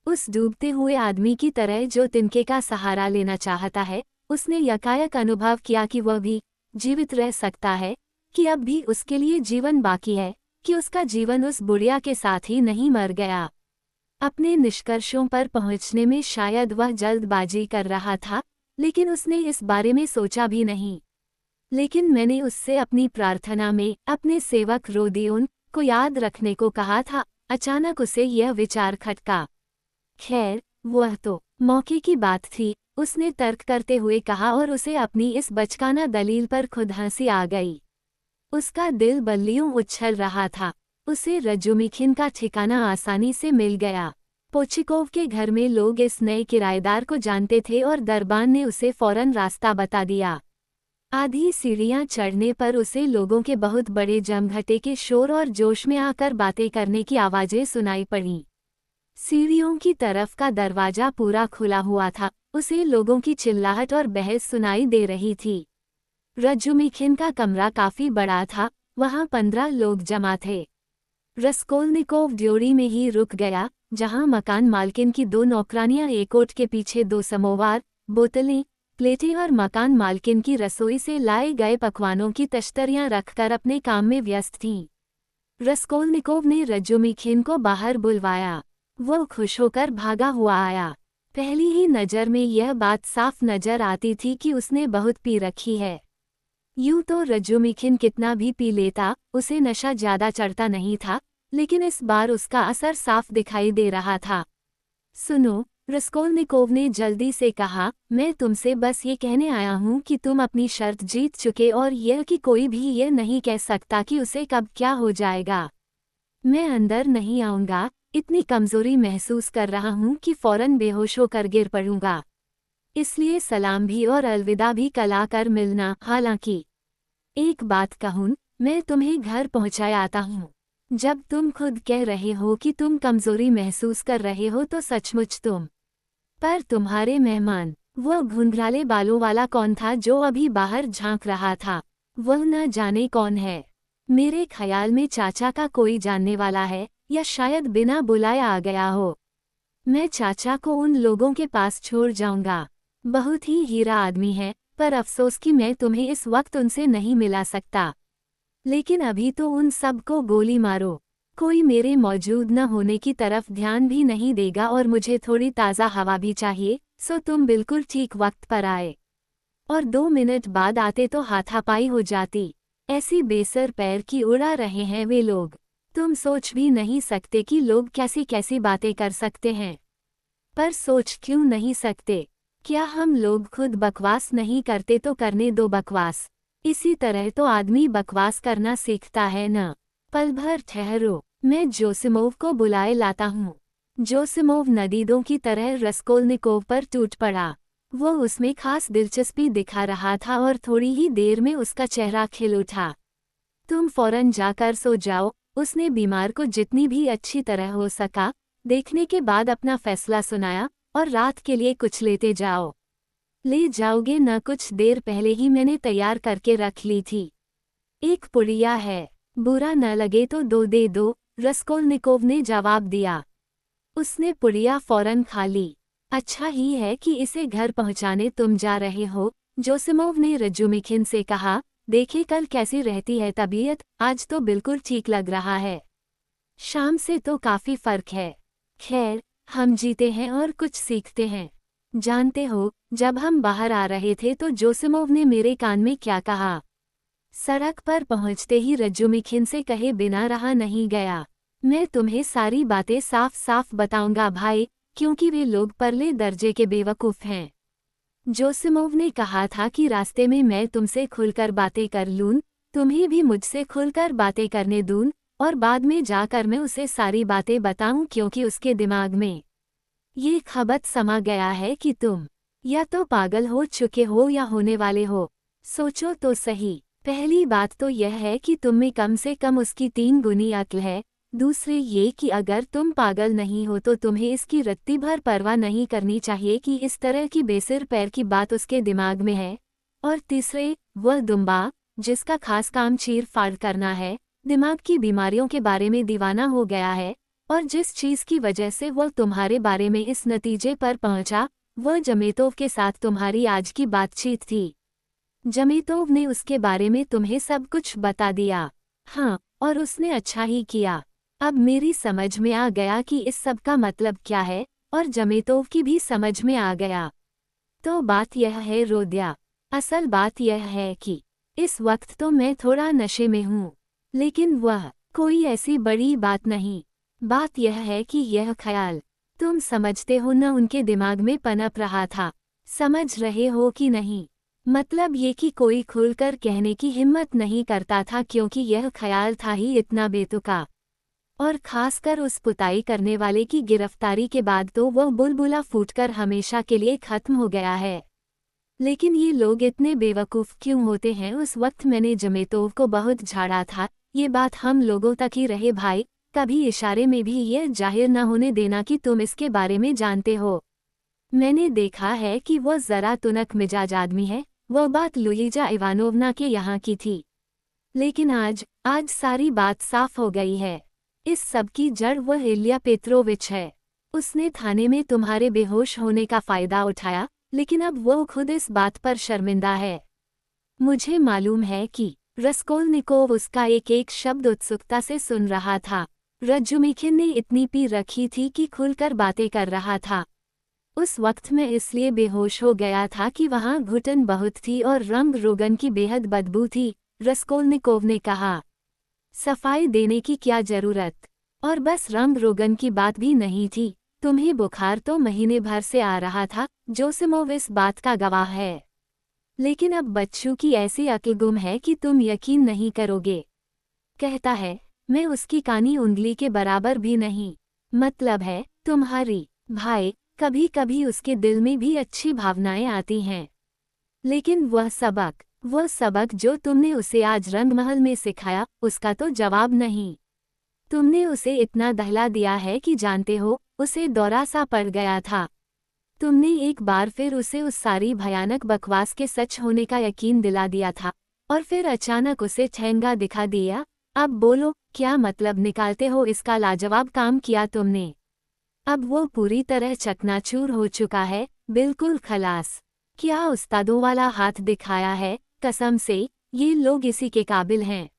उस डूबते हुए आदमी की तरह जो तिनके का सहारा लेना चाहता है, उसने यकायक अनुभव किया कि वह भी जीवित रह सकता है, कि अब भी उसके लिए जीवन बाकी है, कि उसका जीवन उस बुढ़िया के साथ ही नहीं मर गया। अपने निष्कर्षों पर पहुंचने में शायद वह जल्दबाजी कर रहा था, लेकिन उसने इस बारे में सोचा भी नहीं। लेकिन मैंने उससे अपनी प्रार्थना में अपने सेवक रोदियोन को याद रखने को कहा था। अचानक उसे यह विचार खटका। खैर, वह तो मौके की बात थी, उसने तर्क करते हुए कहा और उसे अपनी इस बचकाना दलील पर खुद हंसी आ गई। उसका दिल बल्लियों उछल रहा था। उसे रजुमिखिन का ठिकाना आसानी से मिल गया। पोचिकोव के घर में लोग इस नए किराएदार को जानते थे और दरबान ने उसे फौरन रास्ता बता दिया। आधी सीढ़ियां चढ़ने पर उसे लोगों के बहुत बड़े जमघटे के शोर और जोश में आकर बातें करने की आवाजें सुनाई पड़ीं। सीढ़ियों की तरफ का दरवाजा पूरा खुला हुआ था, उसे लोगों की चिल्लाहट और बहस सुनाई दे रही थी। रजुमिखिन का कमरा काफी बड़ा था, वहां 15 लोग जमा थे। रस्कोल्निकोव ड्योरी में ही रुक गया, जहां मकान मालकिन की 2 नौकरानियां एक ओट के पीछे 2 समोवार, बोतलें, प्लेटें और मकान मालकिन की रसोई से लाए गए पकवानों की तश्तरियां रखकर अपने काम में व्यस्त थीं। रस्कोल्निकोव ने रजुमिखिन को बाहर बुलवाया। वो खुश होकर भागा हुआ आया। पहली ही नज़र में यह बात साफ नजर आती थी कि उसने बहुत पी रखी है। यूं तो रजुमिखिन कितना भी पी लेता, उसे नशा ज्यादा चढ़ता नहीं था, लेकिन इस बार उसका असर साफ दिखाई दे रहा था। सुनो, रस्कोल्निकोव ने जल्दी से कहा, मैं तुमसे बस ये कहने आया हूँ कि तुम अपनी शर्त जीत चुके और यह कि कोई भी ये नहीं कह सकता कि उसे कब क्या हो जाएगा। मैं अंदर नहीं आऊँगा, इतनी कमजोरी महसूस कर रहा हूँ कि फौरन बेहोश होकर गिर पड़ूंगा। इसलिए सलाम भी और अलविदा भी कल आकर मिलना। हालांकि एक बात कहूँ, मैं तुम्हें घर पहुँचाए आता हूँ। जब तुम खुद कह रहे हो कि तुम कमजोरी महसूस कर रहे हो तो सचमुच तुम। पर तुम्हारे मेहमान, वह घुंघराले बालों वाला कौन था जो अभी बाहर झांक रहा था? वह न जाने कौन है। मेरे ख्याल में चाचा का कोई जानने वाला है, या शायद बिना बुलाए आ गया हो। मैं चाचा को उन लोगों के पास छोड़ जाऊंगा। बहुत ही हीरा आदमी है, पर अफसोस कि मैं तुम्हें इस वक्त उनसे नहीं मिला सकता। लेकिन अभी तो उन सब को गोली मारो। कोई मेरे मौजूद न होने की तरफ ध्यान भी नहीं देगा और मुझे थोड़ी ताज़ा हवा भी चाहिए, सो तुम बिल्कुल ठीक वक्त पर आए। और 2 मिनट बाद आते तो हाथापाई हो जाती। ऐसी बेसर पैर की उड़ा रहे हैं वे लोग। तुम सोच भी नहीं सकते कि लोग कैसी कैसी बातें कर सकते हैं। पर सोच क्यों नहीं सकते? क्या हम लोग खुद बकवास नहीं करते तो करने दो बकवास। इसी तरह तो आदमी बकवास करना सीखता है न। पल भर ठहरो, मैं जोसिमोव को बुलाए लाता हूँ। जोसिमोव नदीदों की तरह रस्कोल्निकोव पर टूट पड़ा। वो उसमें खास दिलचस्पी दिखा रहा था और थोड़ी ही देर में उसका चेहरा खिल उठा। तुम फौरन जाकर सो जाओ, उसने बीमार को जितनी भी अच्छी तरह हो सका देखने के बाद अपना फैसला सुनाया, और रात के लिए कुछ लेते जाओ। ले जाओगे न? कुछ देर पहले ही मैंने तैयार करके रख ली थी। एक पुड़िया है, बुरा न लगे तो 2 दे दो, रस्कोल्निकोव ने जवाब दिया। उसने पुड़िया फौरन खा ली। अच्छा ही है कि इसे घर पहुंचाने तुम जा रहे हो, जोसिमोव ने रजुमिखिन से कहा। देखे कल कैसी रहती है तबीयत, आज तो बिल्कुल ठीक लग रहा है। शाम से तो काफी फर्क है। खैर, हम जीते हैं और कुछ सीखते हैं। जानते हो, जब हम बाहर आ रहे थे तो जोसिमोव ने मेरे कान में क्या कहा? सड़क पर पहुंचते ही रजुमिखिन से कहे बिना रहा नहीं गया। मैं तुम्हें सारी बातें साफ साफ बताऊंगा भाई, क्योंकि वे लोग परले दर्जे के बेवकूफ़ हैं। जोसिमोव ने कहा था कि रास्ते में मैं तुमसे खुलकर बातें कर लूं, तुम्हें भी मुझसे खुलकर बातें करने दूं, और बाद में जाकर मैं उसे सारी बातें बताऊं, क्योंकि उसके दिमाग में ये खबत समा गया है कि तुम या तो पागल हो चुके हो या होने वाले हो। सोचो तो सही। पहली बात तो यह है कि तुम में कम से कम उसकी 3 गुनी अक्ल है। दूसरे ये कि अगर तुम पागल नहीं हो तो तुम्हें इसकी रत्ती भर परवाह नहीं करनी चाहिए कि इस तरह की बेसिर पैर की बात उसके दिमाग में है। और तीसरे, वह दुम्बा, जिसका खास काम चीर फाड़ करना है, दिमाग की बीमारियों के बारे में दीवाना हो गया है, और जिस चीज़ की वजह से वह तुम्हारे बारे में इस नतीजे पर पहुंचा, वह जमेतोव के साथ तुम्हारी आज की बातचीत थी। जमेतोव ने उसके बारे में तुम्हें सब कुछ बता दिया। हाँ, और उसने अच्छा ही किया। अब मेरी समझ में आ गया कि इस सब का मतलब क्या है, और जमेतोव की भी समझ में आ गया। तो बात यह है रोदिया, असल बात यह है कि इस वक्त तो मैं थोड़ा नशे में हूँ, लेकिन वह कोई ऐसी बड़ी बात नहीं। बात यह है कि यह ख्याल, तुम समझते हो न, उनके दिमाग में पनप रहा था। समझ रहे हो कि नहीं? मतलब ये कि कोई खुलकर कहने की हिम्मत नहीं करता था, क्योंकि यह ख्याल था ही इतना बेतुका। और खासकर उस पुताई करने वाले की गिरफ्तारी के बाद तो वह बुलबुला फूटकर हमेशा के लिए खत्म हो गया है। लेकिन ये लोग इतने बेवकूफ़ क्यों होते हैं? उस वक्त मैंने जमेतोव को बहुत झाड़ा था। ये बात हम लोगों तक ही रहे भाई, कभी इशारे में भी यह जाहिर न होने देना कि तुम इसके बारे में जानते हो। मैंने देखा है कि वह ज़रा तुनक मिजाज आदमी है। वह बात लुइजा इवानोवना के यहाँ की थी, लेकिन आज सारी बात साफ हो गई है। इस सब की जड़ वह इलिया पेत्रोविच है। उसने थाने में तुम्हारे बेहोश होने का फ़ायदा उठाया, लेकिन अब वह खुद इस बात पर शर्मिंदा है। मुझे मालूम है कि रस्कोल्निकोव उसका एक एक शब्द उत्सुकता से सुन रहा था। रजुमिखिन ने इतनी पी रखी थी कि खुलकर बातें कर रहा था। उस वक्त मैं इसलिए बेहोश हो गया था कि वहाँ घुटन बहुत थी और रंग रोगन की बेहद बदबू थी। रस्कोल्निकोव ने कहा, सफाई देने की क्या जरूरत? और बस रंग रोगन की बात भी नहीं थी, तुम्हें बुखार तो महीने भर से आ रहा था। जोसिमोव इस बात का गवाह है। लेकिन अब बच्चों की ऐसी अक्ल गुम है कि तुम यकीन नहीं करोगे। कहता है, मैं उसकी कानी उंगली के बराबर भी नहीं। मतलब है, तुम्हारी भाई, कभी कभी उसके दिल में भी अच्छी भावनाएं आती हैं, लेकिन वह सबक जो तुमने उसे आज रंगमहल में सिखाया, उसका तो जवाब नहीं। तुमने उसे इतना दहला दिया है कि जानते हो, उसे दौरा सा पड़ गया था। तुमने एक बार फिर उसे उस सारी भयानक बकवास के सच होने का यकीन दिला दिया था, और फिर अचानक उसे ठेंगा दिखा दिया। अब बोलो, क्या मतलब निकालते हो? इसका लाजवाब काम किया तुमने। अब वो पूरी तरह चकनाचूर हो चुका है, बिल्कुल खलास। क्या उस्तादों वाला हाथ दिखाया है, कसम से, ये लोग इसी के काबिल हैं।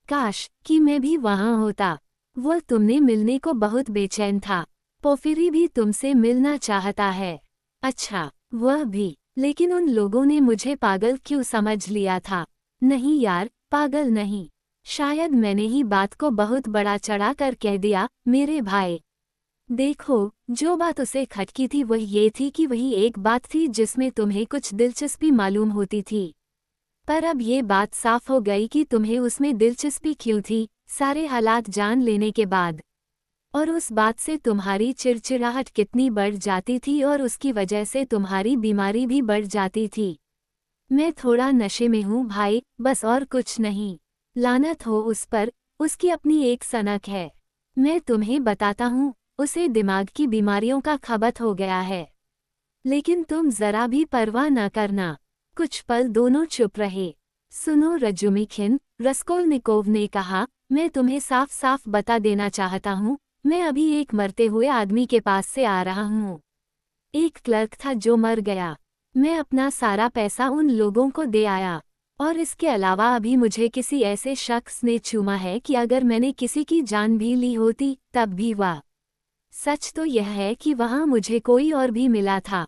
काश कि मैं भी वहाँ होता। वह तुमने मिलने को बहुत बेचैन था। पोफिरी भी तुमसे मिलना चाहता है। अच्छा, वह भी, लेकिन उन लोगों ने मुझे पागल क्यों समझ लिया था? नहीं यार, पागल नहीं। शायद मैंने ही बात को बहुत बड़ा चढ़ा कर कह दिया। मेरे भाई, देखो, जो बात उसे खटकी थी वह ये थी कि वही एक बात थी जिसमें तुम्हें कुछ दिलचस्पी मालूम होती थी। पर अब ये बात साफ हो गई कि तुम्हें उसमें दिलचस्पी क्यों थी, सारे हालात जान लेने के बाद। और उस बात से तुम्हारी चिड़चिड़ाहट कितनी बढ़ जाती थी, और उसकी वजह से तुम्हारी बीमारी भी बढ़ जाती थी। मैं थोड़ा नशे में हूँ भाई, बस, और कुछ नहीं। लानत हो उस पर, उसकी अपनी एक सनक है। मैं तुम्हें बताता हूँ, उसे दिमाग की बीमारियों का खबत हो गया है। लेकिन तुम जरा भी परवाह न करना। कुछ पल दोनों चुप रहे। सुनो रजुमिखिन, रस्कोल्निकोव ने कहा, मैं तुम्हें साफ साफ बता देना चाहता हूँ, मैं अभी एक मरते हुए आदमी के पास से आ रहा हूँ। एक क्लर्क था जो मर गया। मैं अपना सारा पैसा उन लोगों को दे आया, और इसके अलावा अभी मुझे किसी ऐसे शख्स ने चूमा है कि अगर मैंने किसी की जान भी ली होती तब भी वह सच तो यह है कि वहाँ मुझे कोई और भी मिला था,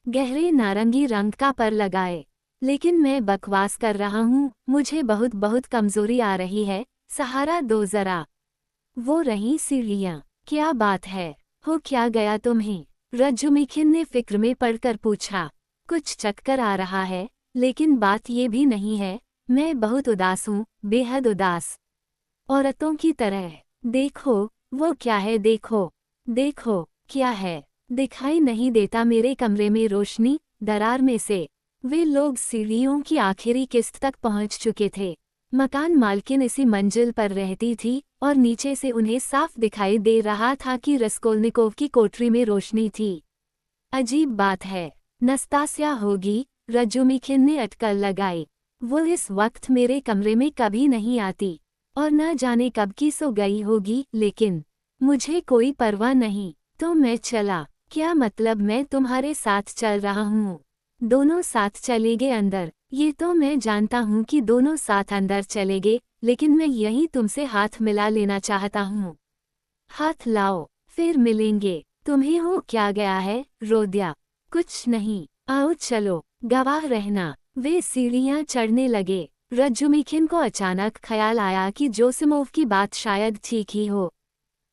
गहरे नारंगी रंग का पर लगाए। लेकिन मैं बकवास कर रहा हूँ, मुझे बहुत बहुत कमजोरी आ रही है, सहारा दो जरा। वो रही सीढ़ियाँ। क्या बात है, हो क्या गया तुम्हें? रज्जुमिखिन ने फिक्र में पड़कर पूछा। कुछ चक्कर आ रहा है, लेकिन बात ये भी नहीं है, मैं बहुत उदास हूँ, बेहद उदास। औरतों की तरह। देखो, वो क्या है, देखो, देखो, क्या है? दिखाई नहीं देता मेरे कमरे में रोशनी, दरार में से। वे लोग सीढ़ियों की आखिरी किस्त तक पहुंच चुके थे। मकान मालकिन इसी मंजिल पर रहती थी और नीचे से उन्हें साफ दिखाई दे रहा था कि रस्कोल्निकोव की कोठरी में रोशनी थी। अजीब बात है, नस्तास्या होगी, रज्जुमिखिन ने अटकल लगाई। वो इस वक्त मेरे कमरे में कभी नहीं आती और न जाने कब की सो गई होगी, लेकिन मुझे कोई परवाह नहीं, तो मैं चला। क्या मतलब, मैं तुम्हारे साथ चल रहा हूँ? दोनों साथ चले गए अंदर। ये तो मैं जानता हूँ कि दोनों साथ अंदर चले गए, लेकिन मैं यही तुमसे हाथ मिला लेना चाहता हूँ। हाथ लाओ, फिर मिलेंगे। तुम्हें हो क्या गया है, रोद्या? कुछ नहीं, आओ चलो, गवाह रहना। वे सीढ़ियाँ चढ़ने लगे। रज्जुमिखिन को अचानक ख्याल आया कि जोसिमोव की बात शायद ठीक ही हो।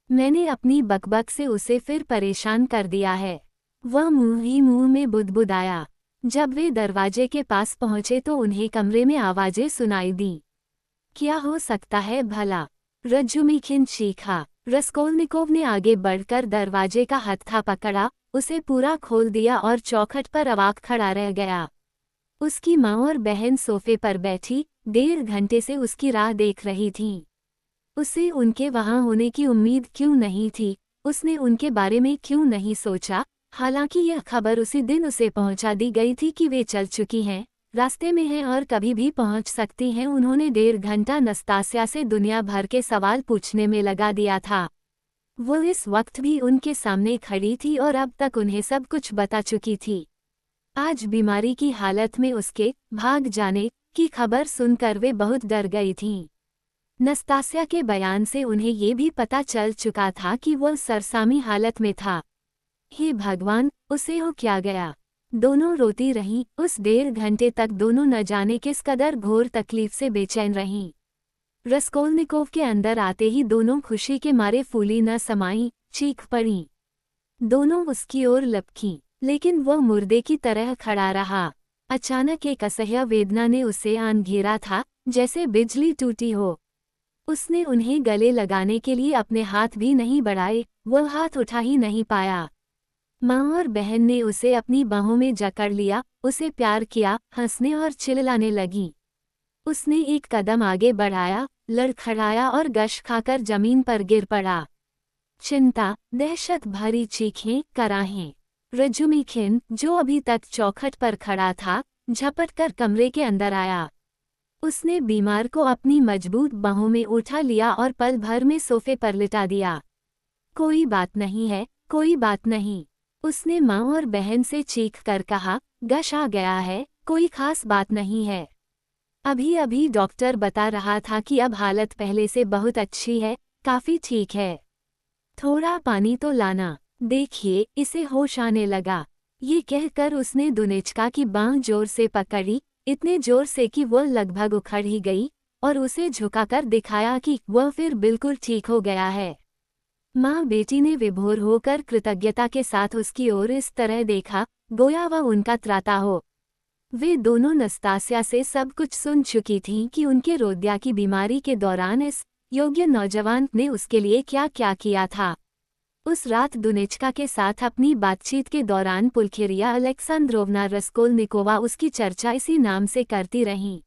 मैंने अपनी बकबक से उसे फिर परेशान कर दिया है। वह मुंह ही मुंह में बुदबुदाया। जब वे दरवाजे के पास पहुंचे तो उन्हें कमरे में आवाजें सुनाई दी। क्या हो सकता है भला? रज्जुमिखिन चीखा। रस्कोल्निकोव ने आगे बढ़कर दरवाजे का हत्था पकड़ा, उसे पूरा खोल दिया और चौखट पर अवाक खड़ा रह गया। उसकी माँ और बहन सोफे पर बैठी 1.5 घंटे से उसकी राह देख रही थीं। उसे उनके वहां होने की उम्मीद क्यों नहीं थी? उसने उनके बारे में क्यों नहीं सोचा? हालांकि यह खबर उसी दिन उसे पहुंचा दी गई थी कि वे चल चुकी हैं, रास्ते में हैं और कभी भी पहुंच सकती हैं। उन्होंने 1.5 घंटा नस्तास्या से दुनिया भर के सवाल पूछने में लगा दिया था। वो इस वक्त भी उनके सामने खड़ी थी और अब तक उन्हें सब कुछ बता चुकी थी। आज बीमारी की हालत में उसके भाग जाने की खबर सुनकर वे बहुत डर गई थीं। नस्तास्या के बयान से उन्हें ये भी पता चल चुका था कि वह सरसामी हालत में था। हे भगवान, उसे हो क्या गया? दोनों रोती रहीं। उस 1.5 घंटे तक दोनों न जाने किस कदर घोर तकलीफ से बेचैन रहीं। रस्कोल्निकोव के अंदर आते ही दोनों खुशी के मारे फूली न समाईं, चीख पड़ीं। दोनों उसकी ओर लपकीं, लेकिन वह मुर्दे की तरह खड़ा रहा। अचानक एक असह्य वेदना ने उसे आन घेरा था, जैसे बिजली टूटी हो। उसने उन्हें गले लगाने के लिए अपने हाथ भी नहीं बढ़ाए, वह हाथ उठा ही नहीं पाया। माँ और बहन ने उसे अपनी बाहों में जकड़ लिया, उसे प्यार किया, हंसने और चिल्लाने लगीं। उसने एक कदम आगे बढ़ाया, लड़खड़ाया और गश खाकर जमीन पर गिर पड़ा। चिंता, दहशत भरी चीखें, कराहें। रज्जुमिखिन, जो अभी तक चौखट पर खड़ा था, झपट कर कमरे के अंदर आया। उसने बीमार को अपनी मजबूत बाहों में उठा लिया और पल भर में सोफे पर लिटा दिया। कोई बात नहीं है, कोई बात नहीं, उसने माँ और बहन से चीख कर कहा। गश आ गया है, कोई खास बात नहीं है। अभी अभी डॉक्टर बता रहा था कि अब हालत पहले से बहुत अच्छी है, काफी ठीक है। थोड़ा पानी तो लाना, देखिए इसे होश आने लगा। ये कहकर उसने दुनिचका की बाँह जोर से पकड़ी, इतने जोर से कि वह लगभग उखड़ ही गई, और उसे झुकाकर दिखाया कि वह फिर बिल्कुल ठीक हो गया है। माँ बेटी ने विभोर होकर कृतज्ञता के साथ उसकी ओर इस तरह देखा, गोया वह उनका त्राता हो। वे दोनों नस्तास्या से सब कुछ सुन चुकी थीं कि उनके रोद्या की बीमारी के दौरान इस योग्य नौजवान ने उसके लिए क्या क्या किया था। उस रात दुनिचका के साथ अपनी बातचीत के दौरान पुलखेरिया अलेक्सांद्रोवना रस्कोल्निकोवा उसकी चर्चा इसी नाम से करती रहीं।